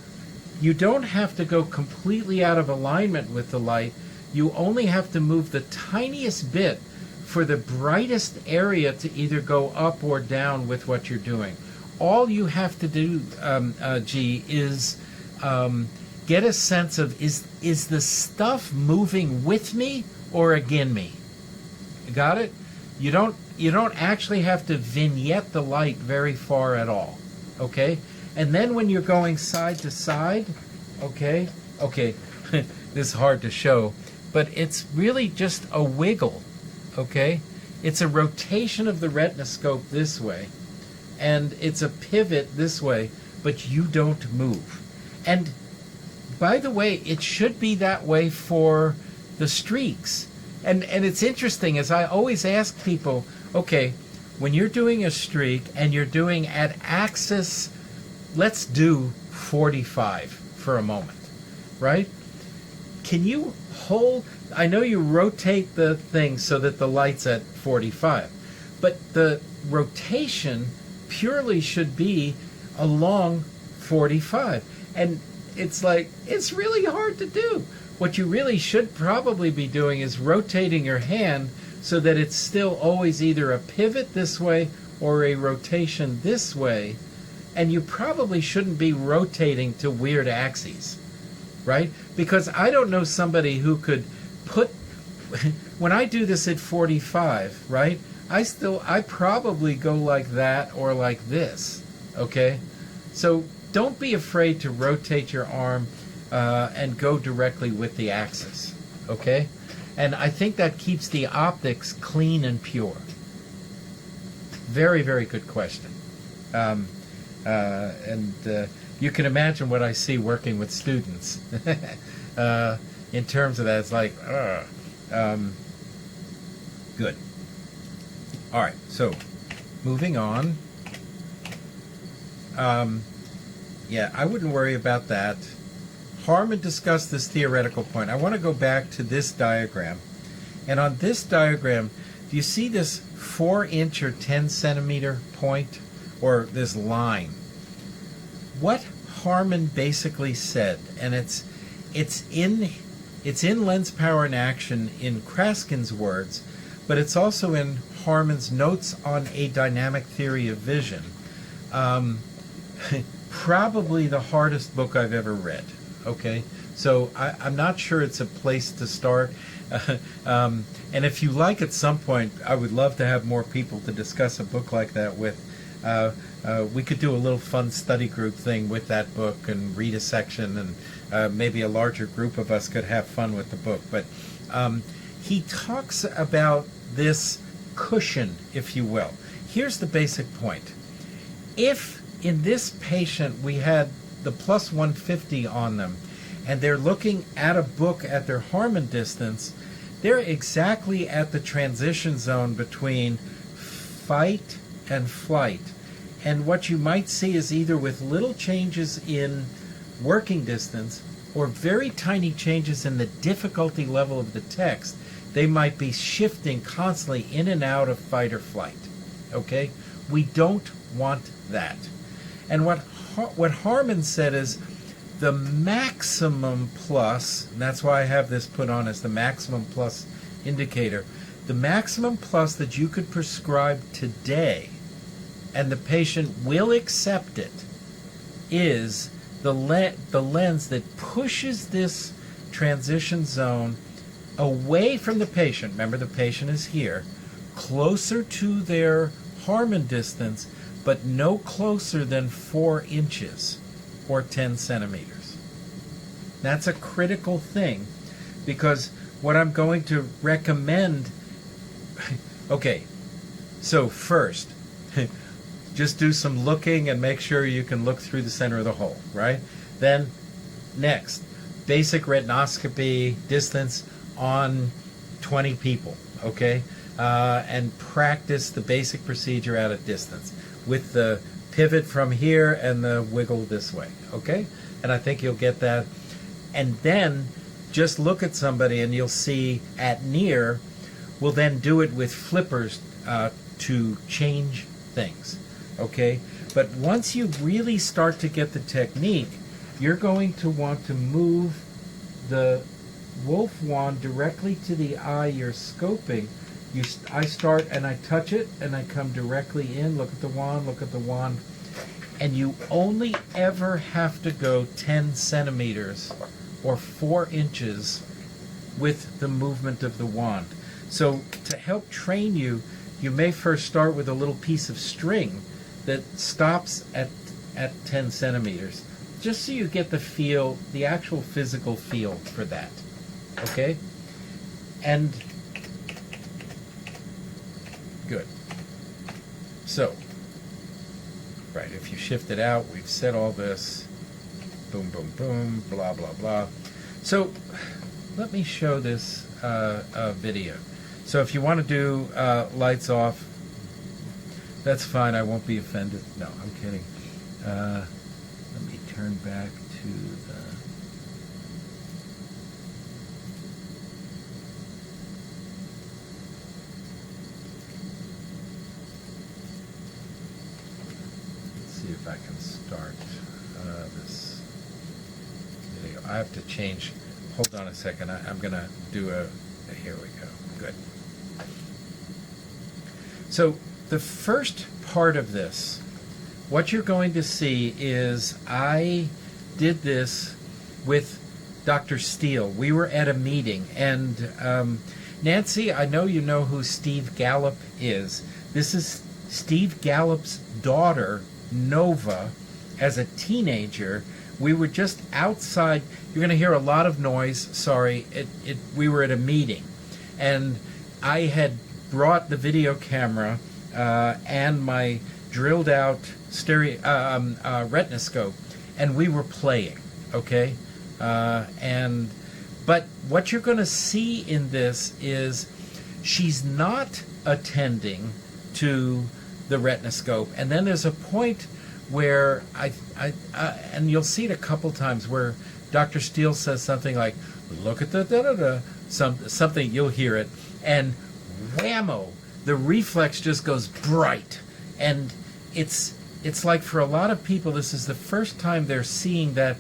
you don't have to go completely out of alignment with the light. You only have to move the tiniest bit for the brightest area to either go up or down with what you're doing. All you have to do, G, is get a sense of, is the stuff moving with me or against me? Got it? You don't actually have to vignette the light very far at all, okay? And then when you're going side to side, okay, this is hard to show, but it's really just a wiggle, okay? It's a rotation of the retinoscope this way, and it's a pivot this way, but you don't move. And by the way, it should be that way for the streaks. And it's interesting, as I always ask people, okay, when you're doing a streak and you're doing at axis, let's do 45 for a moment, right? Can you hold, I know you rotate the thing so that the light's at 45, but the rotation purely should be along 45. And it's like, it's really hard to do. What you really should probably be doing is rotating your hand so that it's still always either a pivot this way or a rotation this way. And you probably shouldn't be rotating to weird axes, right? Because I don't know somebody who could put, when I do this at 45, right? I probably go like that or like this, okay? So don't be afraid to rotate your arm and go directly with the axis, okay? And I think that keeps the optics clean and pure. Very, very good question. You can imagine what I see working with students in terms of that. It's like, good. All right, so moving on. Yeah, I wouldn't worry about that. Harmon discussed this theoretical point. I want to go back to this diagram. And on this diagram, do you see this 4-inch or 10-centimeter point, or this line? What Harmon basically said, and it's in Lens Power in Action in Kraskin's words, but it's also in Harmon's Notes on a Dynamic Theory of Vision. Probably the hardest book I've ever read. Okay, so I'm not sure it's a place to start. And if you like, at some point, I would love to have more people to discuss a book like that with. We could do a little fun study group thing with that book and read a section, and maybe a larger group of us could have fun with the book. But he talks about this cushion, if you will. Here's the basic point. If in this patient we had the plus 150 on them, and they're looking at a book at their Harmon distance, they're exactly at the transition zone between fight and flight. And what you might see is either with little changes in working distance or very tiny changes in the difficulty level of the text, they might be shifting constantly in and out of fight or flight. Okay? We don't want that. And what Harmon said is the maximum plus, and that's why I have this put on as the maximum plus indicator, the maximum plus that you could prescribe today, and the patient will accept it, is the lens that pushes this transition zone away from the patient. Remember, the patient is here, closer to their Harmon distance, but no closer than 4 inches or 10 centimeters. That's a critical thing, because what I'm going to recommend, okay, so first, just do some looking and make sure you can look through the center of the hole, right? Then, next, basic retinoscopy distance on 20 people, okay? And practice the basic procedure at a distance with the pivot from here and the wiggle this way, okay? And I think you'll get that. And then just look at somebody and you'll see at near, we'll then do it with flippers to change things, okay? But once you really start to get the technique, you're going to want to move the wolf wand directly to the eye you're scoping. I start and I touch it and I come directly in, look at the wand, and you only ever have to go 10 centimeters or 4 inches with the movement of the wand. So to help train you, you may first start with a little piece of string that stops at 10 centimeters, just so you get the feel, the actual physical feel for that, okay? And good. So, right, if you shift it out, we've said all this, boom, boom, boom, blah, blah, blah. So, let me show this video. So if you want to do lights off, that's fine, I won't be offended. No, I'm kidding. Let me turn back to the... I can start this video. I have to change. Hold on a second. I'm going to do a. Here we go. Good. So the first part of this, what you're going to see is I did this with Dr. Steele. We were at a meeting, and Nancy, I know you know who Steve Gallup is. This is Steve Gallup's daughter, Nova, as a teenager. We were just outside. You're going to hear a lot of noise. Sorry. We were at a meeting, and I had brought the video camera and my drilled out retinoscope, and we were playing. Okay, but what you're going to see in this is she's not attending to the retinoscope, and then there's a point where and you'll see it a couple times where Dr. Steele says something like, "Look at the da-da-da," something, you'll hear it, and whammo, the reflex just goes bright, and it's like for a lot of people this is the first time they're seeing that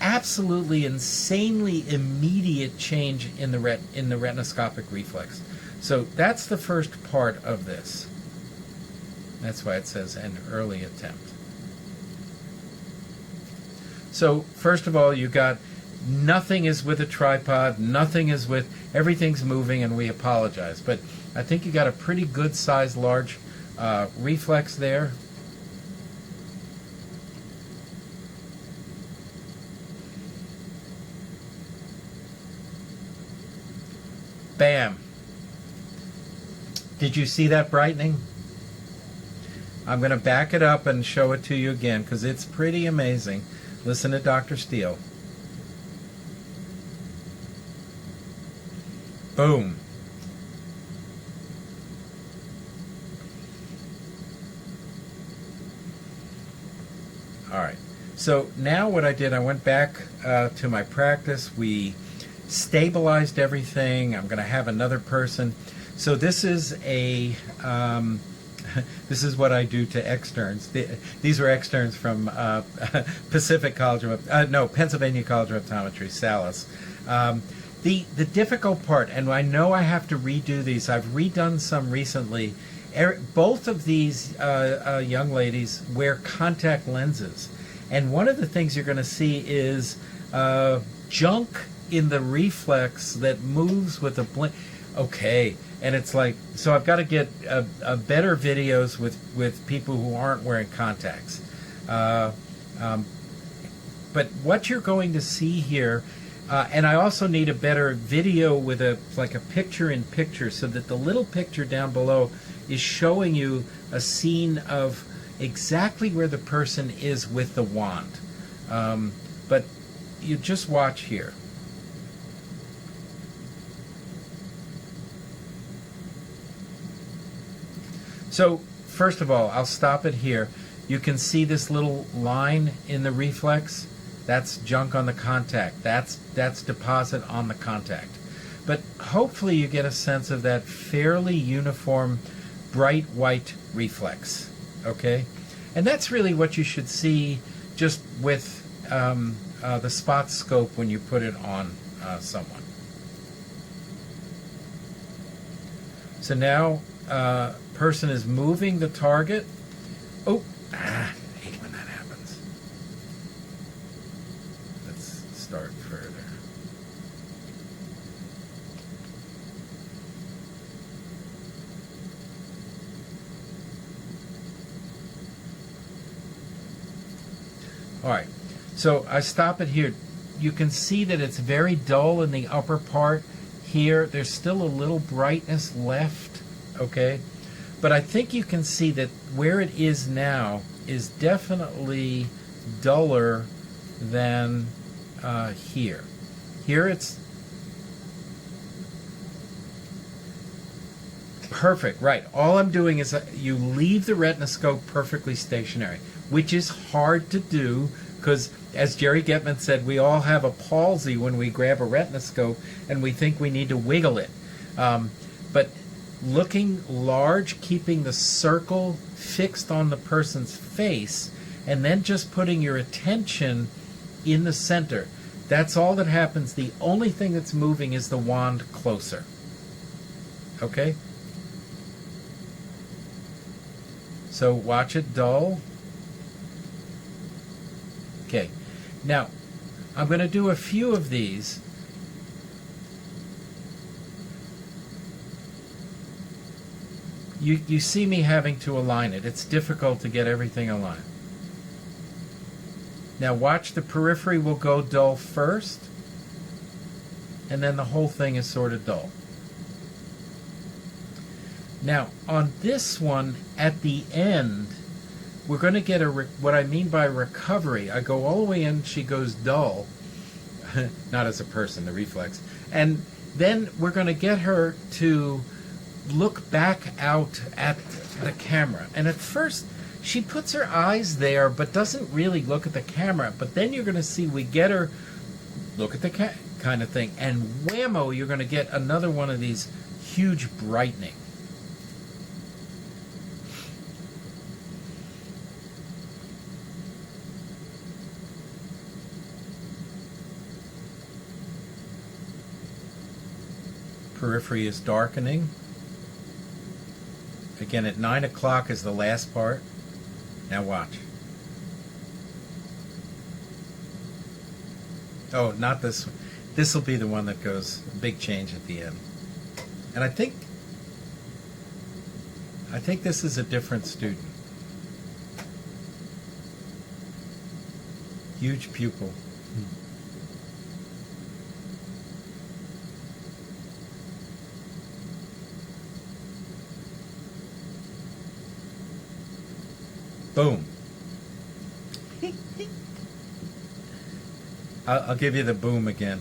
absolutely insanely immediate change in the retinoscopic reflex. So that's the first part of this. That's why it says an early attempt. So first of all, you got nothing is with a tripod, nothing is with, everything's moving, and we apologize. But I think you got a pretty good sized large reflex there. Bam. Did you see that brightening? I'm going to back it up and show it to you again because it's pretty amazing. Listen to Dr. Steele. Boom. All right. So now what I did, I went back to my practice. We stabilized everything. I'm going to have another person. So this is a this is what I do to externs. These are externs from Pennsylvania College of Optometry, Salis. The difficult part, and I know I have to redo these. I've redone some recently. Both of these young ladies wear contact lenses, and one of the things you're going to see is junk in the reflex that moves with a blink. Okay, and it's like, so I've got to get better videos with people who aren't wearing contacts. But what you're going to see here, and I also need a better video with a picture-in-picture, so that the little picture down below is showing you a scene of exactly where the person is with the wand. But you just watch here. So, first of all, I'll stop it here. You can see this little line in the reflex. That's junk on the contact. That's deposit on the contact. But hopefully you get a sense of that fairly uniform, bright white reflex. Okay? And that's really what you should see just with the spot scope when you put it on someone. So now, person is moving the target. Oh, I hate when that happens. Let's start further. All right, so I stop it here. You can see that it's very dull in the upper part here. There's still a little brightness left, okay? But I think you can see that where it is now is definitely duller than here. Here it's perfect, right. All I'm doing is you leave the retinoscope perfectly stationary, which is hard to do because, as Jerry Getman said, we all have a palsy when we grab a retinoscope and we think we need to wiggle it. But looking large, keeping the circle fixed on the person's face, and then just putting your attention in the center. That's all that happens. The only thing that's moving is the wand closer. Okay? So watch it dull. Okay. Now, I'm going to do a few of these. You see me having to align it. It's difficult to get everything aligned. Now watch, the periphery will go dull first, and then the whole thing is sort of dull. Now on this one, at the end, we're going to get what I mean by recovery. I go all the way in, she goes dull, not as a person, the reflex, and then we're going to get her to look back out at the camera. And at first, she puts her eyes there, but doesn't really look at the camera. But then you're going to see we get her look at the kind of thing. And whammo, you're going to get another one of these huge brightening. Periphery is darkening. Again, at 9 o'clock is the last part. Now watch. Oh, not this one. This will be the one that goes big change at the end. And I think this is a different student. Huge pupil. Boom. I'll give you the boom again.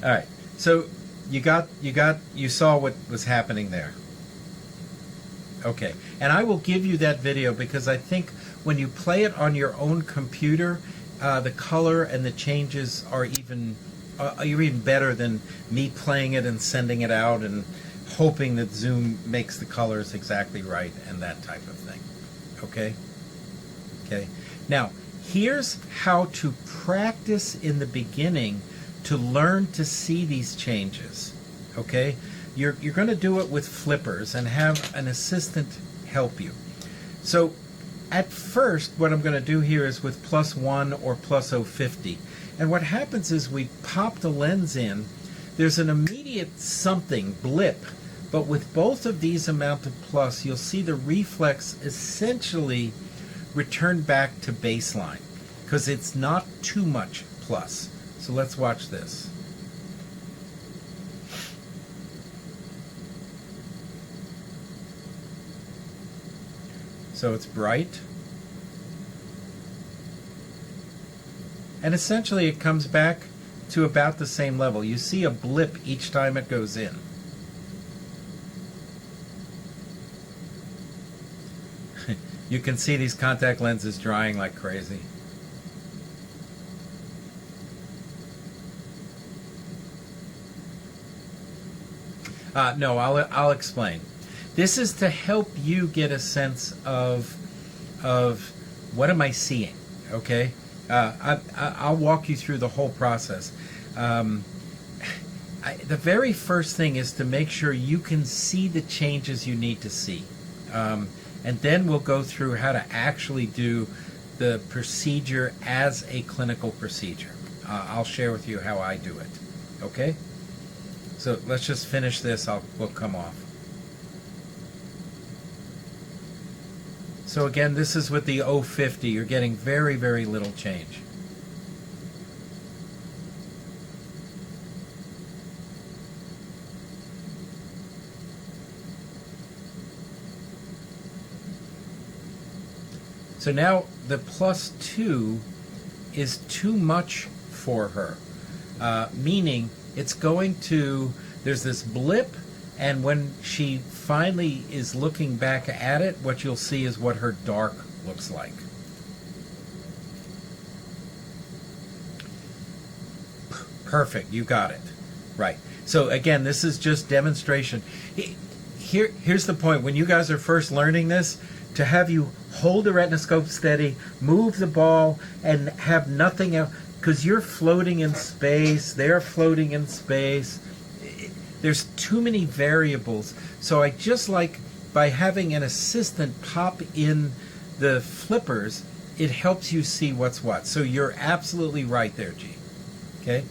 All right. So you saw what was happening there. Okay. And I will give you that video because I think when you play it on your own computer, the color and the changes are you're even better than me playing it and sending it out and hoping that Zoom makes the colors exactly right and that type of thing. Okay? Okay. Now, here's how to practice in the beginning to learn to see these changes. Okay? You're going to do it with flippers and have an assistant help you. So, at first, what I'm going to do here is with +1 or +050. And what happens is we pop the lens in. There's an immediate something, blip. But with both of these amount of plus, you'll see the reflex essentially return back to baseline because it's not too much plus. So let's watch this. So it's bright. And essentially it comes back to about the same level. You see a blip each time it goes in. You can see these contact lenses drying like crazy. No, I'll explain. This is to help you get a sense of what am I seeing, okay? I'll walk you through the whole process. The very first thing is to make sure you can see the changes you need to see. And then we'll go through how to actually do the procedure as a clinical procedure. I'll share with you how I do it, okay? So let's just finish this, we'll come off. So again, this is with the 050. You're getting very, very little change. So now the +2 is too much for her, meaning it's going to, there's this blip, and when she finally is looking back at it, what you'll see is what her dark looks like. Perfect. You got it. Right. So again, this is just demonstration. Here's the point. When you guys are first learning this, to have you hold the retinoscope steady, move the ball, and have nothing else, because you're floating in space, they're floating in space. There's too many variables. So I just like, by having an assistant pop in the flippers, it helps you see what's what. So you're absolutely right there, G. Okay?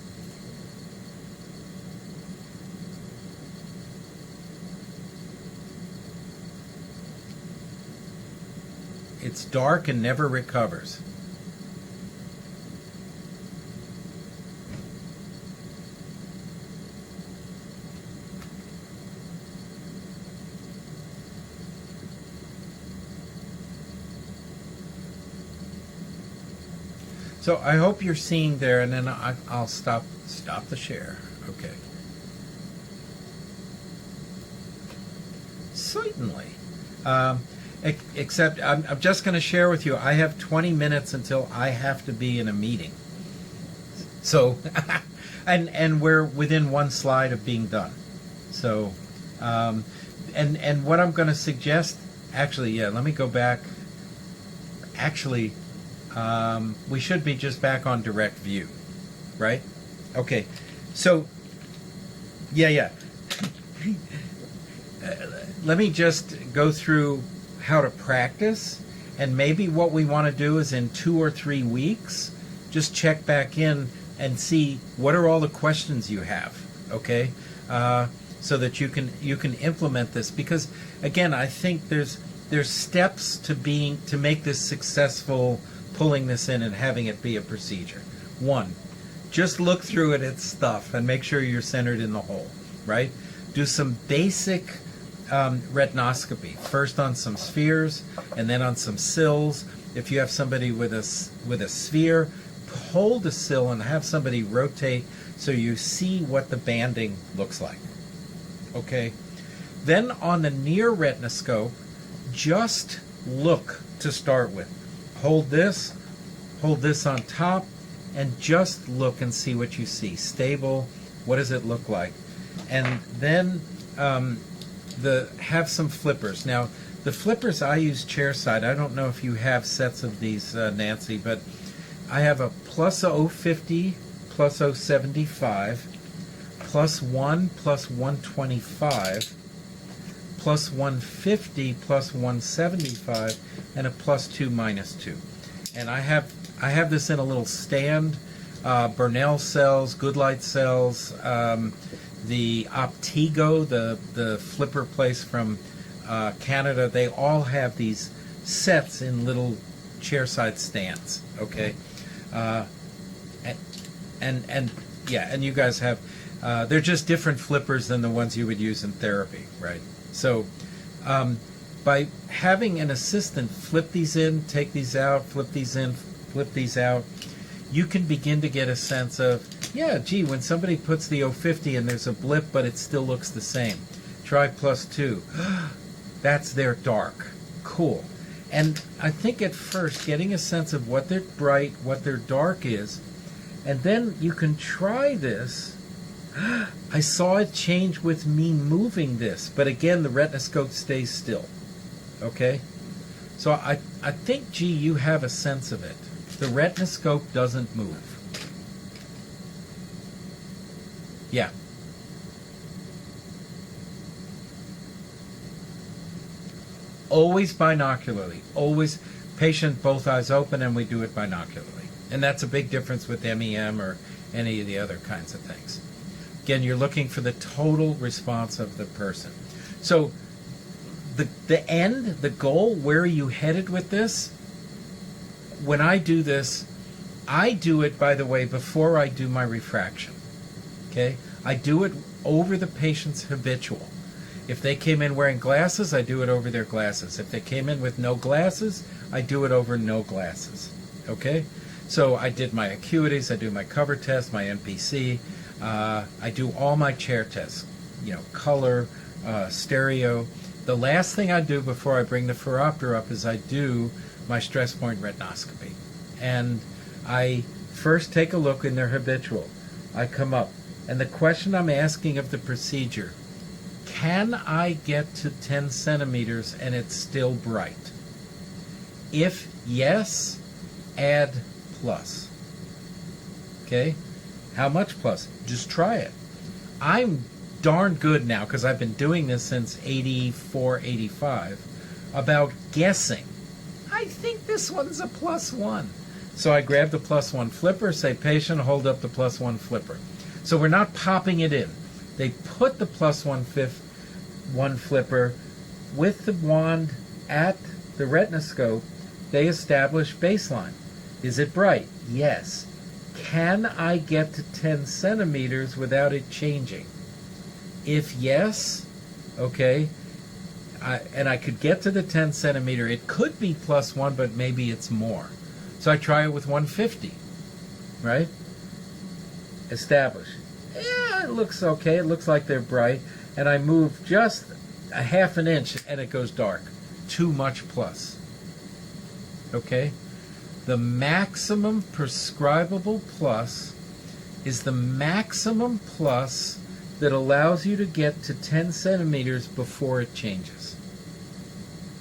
It's dark and never recovers. So I hope you're seeing there, and then I'll stop the share. Okay. Certainly. Except I'm just going to share with you, I have 20 minutes until I have to be in a meeting. So, and we're within one slide of being done. So, and what I'm going to suggest, actually, yeah, let me go back. Actually, we should be just back on direct view, right? Okay, so, yeah. Let me just go through how to practice, and maybe what we want to do is in 2 or 3 weeks, just check back in and see what are all the questions you have, okay? So that you can implement this, because again, I think there's steps to make this successful, pulling this in and having it be a procedure. 1, just look through it at stuff and make sure you're centered in the hole, right? Do some basic retinoscopy, first on some spheres and then on some sills. If you have somebody with a sphere, hold the sill and have somebody rotate so you see what the banding looks like. Okay? Then on the near retinoscope, just look to start with. Hold this on top, and just look and see what you see. Stable, what does it look like? And then have some flippers. Now, the flippers I use chair side. I don't know if you have sets of these, Nancy, but I have a plus 050, plus 075, plus 1, plus 125, plus 150, plus 175, and a plus 2, minus 2. And I have this in a little stand. Burnell cells, Goodlight cells, the Optigo, the flipper place from Canada, they all have these sets in little chairside stands. Okay, and you guys have they're just different flippers than the ones you would use in therapy, right? So by having an assistant flip these in, take these out, flip these in, flip these out, you can begin to get a sense of, yeah, gee, when somebody puts the 050 and there's a blip, but it still looks the same. Try plus 2. That's their dark. Cool. And I think at first, getting a sense of what their bright, what their dark is, and then you can try this. I saw it change with me moving this, but again, the retinoscope stays still. Okay? So I think, gee, you have a sense of it. The retinoscope doesn't move. Yeah. Always binocularly. Always patient, both eyes open, and we do it binocularly. And that's a big difference with MEM or any of the other kinds of things. Again, you're looking for the total response of the person. So the end, the goal, where are you headed with this? When I do this, I do it, by the way, before I do my refraction. Okay? I do it over the patient's habitual. If they came in wearing glasses, I do it over their glasses. If they came in with no glasses, I do it over no glasses. Okay? So I did my acuities, I do my cover test, my NPC, I do all my chair tests, color, stereo. The last thing I do before I bring the phoropter up is I do my stress point retinoscopy. And I first take a look in their habitual. I come up. And the question I'm asking of the procedure, can I get to 10 centimeters and it's still bright? If yes, add plus. Okay? How much plus? Just try it. I'm darn good now, because I've been doing this since 84, 85, about guessing. I think this one's a +1. So I grab the +1 flipper, say, patient, hold up the +1 flipper. So we're not popping it in. They put the +1 flipper with the wand at the retinoscope. They establish baseline. Is it bright? Yes. Can I get to 10 centimeters without it changing? If yes, okay, and I could get to the 10 centimeter, it could be +1, but maybe it's more. So I try it with 150, right? Establish. Yeah, it looks okay. It looks like they're bright. And I move just a ½ an inch and it goes dark. Too much plus. Okay? The maximum prescribable plus is the maximum plus that allows you to get to 10 centimeters before it changes.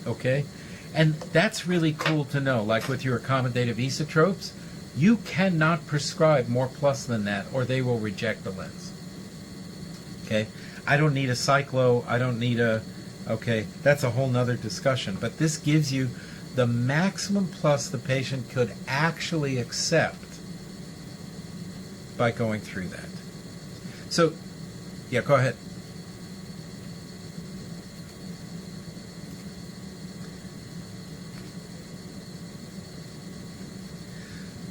Okay? And that's really cool to know. Like with your accommodative esotropes, you cannot prescribe more plus than that or they will reject the lens. Okay? I don't need a cyclo. I don't need a... Okay, that's a whole nother discussion. But this gives you the maximum plus the patient could actually accept by going through that. So, yeah, go ahead.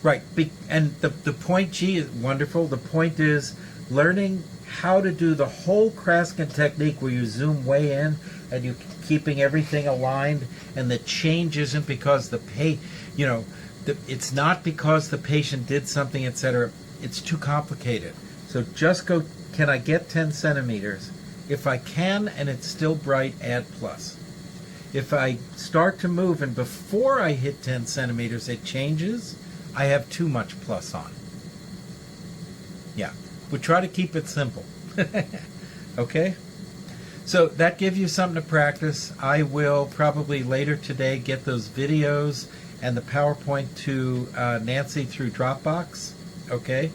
Right, and the point G is wonderful. The point is learning how to do the whole Kraskin technique where you zoom way in and you keeping everything aligned, and the change isn't because it's not because the patient did something, etc. It's too complicated. So just go, can I get 10 centimeters? If I can and it's still bright, add plus. If I start to move and before I hit 10 centimeters it changes, I have too much plus on. Yeah, we try to keep it simple. Okay? So that gives you something to practice. I will probably later today get those videos and the PowerPoint to Nancy through Dropbox. Okay?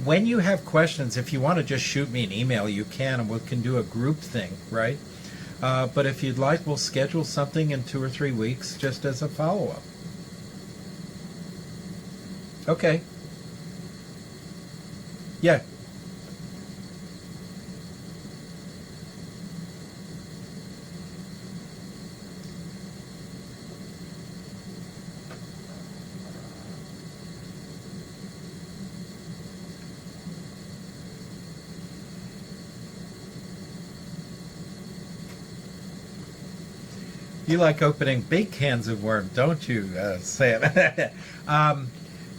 When you have questions, if you want to just shoot me an email, you can, and we can do a group thing, right? But if you'd like, we'll schedule something in 2 or 3 weeks just as a follow-up. Okay. Yeah. You like opening big cans of worms, don't you, Sam?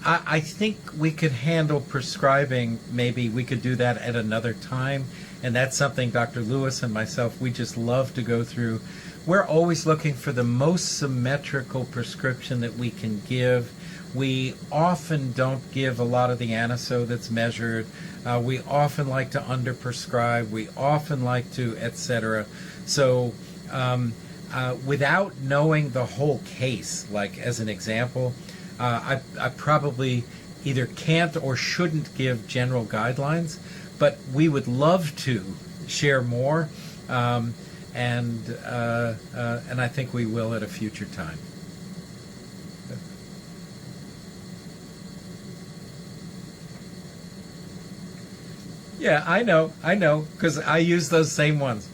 I think we could handle prescribing. Maybe we could do that at another time. And that's something Dr. Lewis and myself, we just love to go through. We're always looking for the most symmetrical prescription that we can give. We often don't give a lot of the aniso that's measured. We often like to underprescribe. We often like to, etc. So without knowing the whole case, like as an example, I probably either can't or shouldn't give general guidelines, but we would love to share more, and I think we will at a future time. Yeah, I know, because I use those same ones.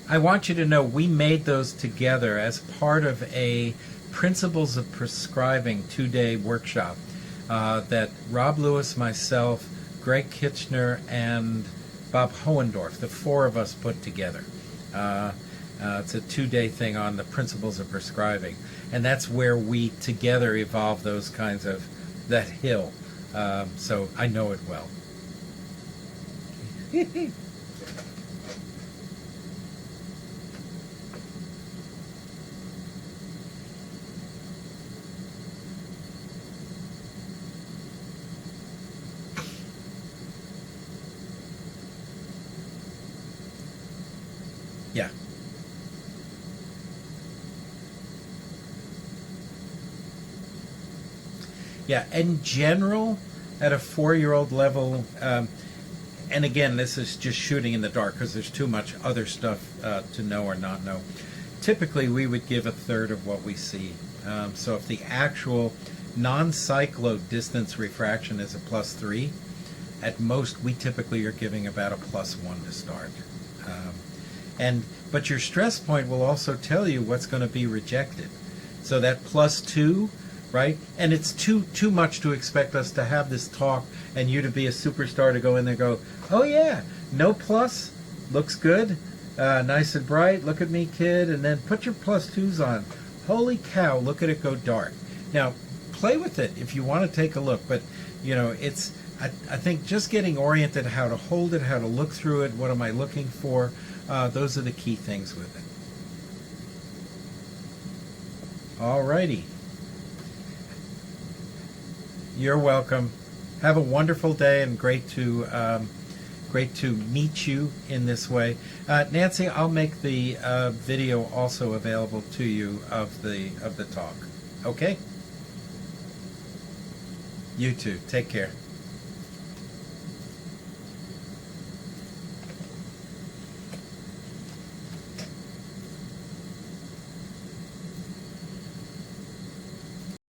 I want you to know we made those together as part of a Principles of Prescribing 2-day workshop that Rob Lewis, myself, Greg Kitchener, and Bob Hohendorf, the 4 of us put together. It's a 2-day thing on the Principles of Prescribing, and that's where we together evolve those kinds of, that hill. So I know it well. Yeah. Yeah, in general, at a 4-year-old level, and again, this is just shooting in the dark because there's too much other stuff to know or not know. Typically, we would give a third of what we see. So if the actual non-cyclo distance refraction is a +3, at most we typically are giving about a +1 to start. But your stress point will also tell you what's going to be rejected. So that +2, right? And it's too much to expect us to have this talk and you to be a superstar to go in there and go, oh yeah, no plus, looks good, nice and bright, look at me, kid, and then put your +2s on. Holy cow, look at it go dark. Now, play with it if you want to take a look, but it's I think just getting oriented how to hold it, how to look through it, what am I looking for, those are the key things with it. Alrighty. You're welcome. Have a wonderful day, and great to meet you in this way. Nancy, I'll make the video also available to you of the talk. Okay? You too. Take care.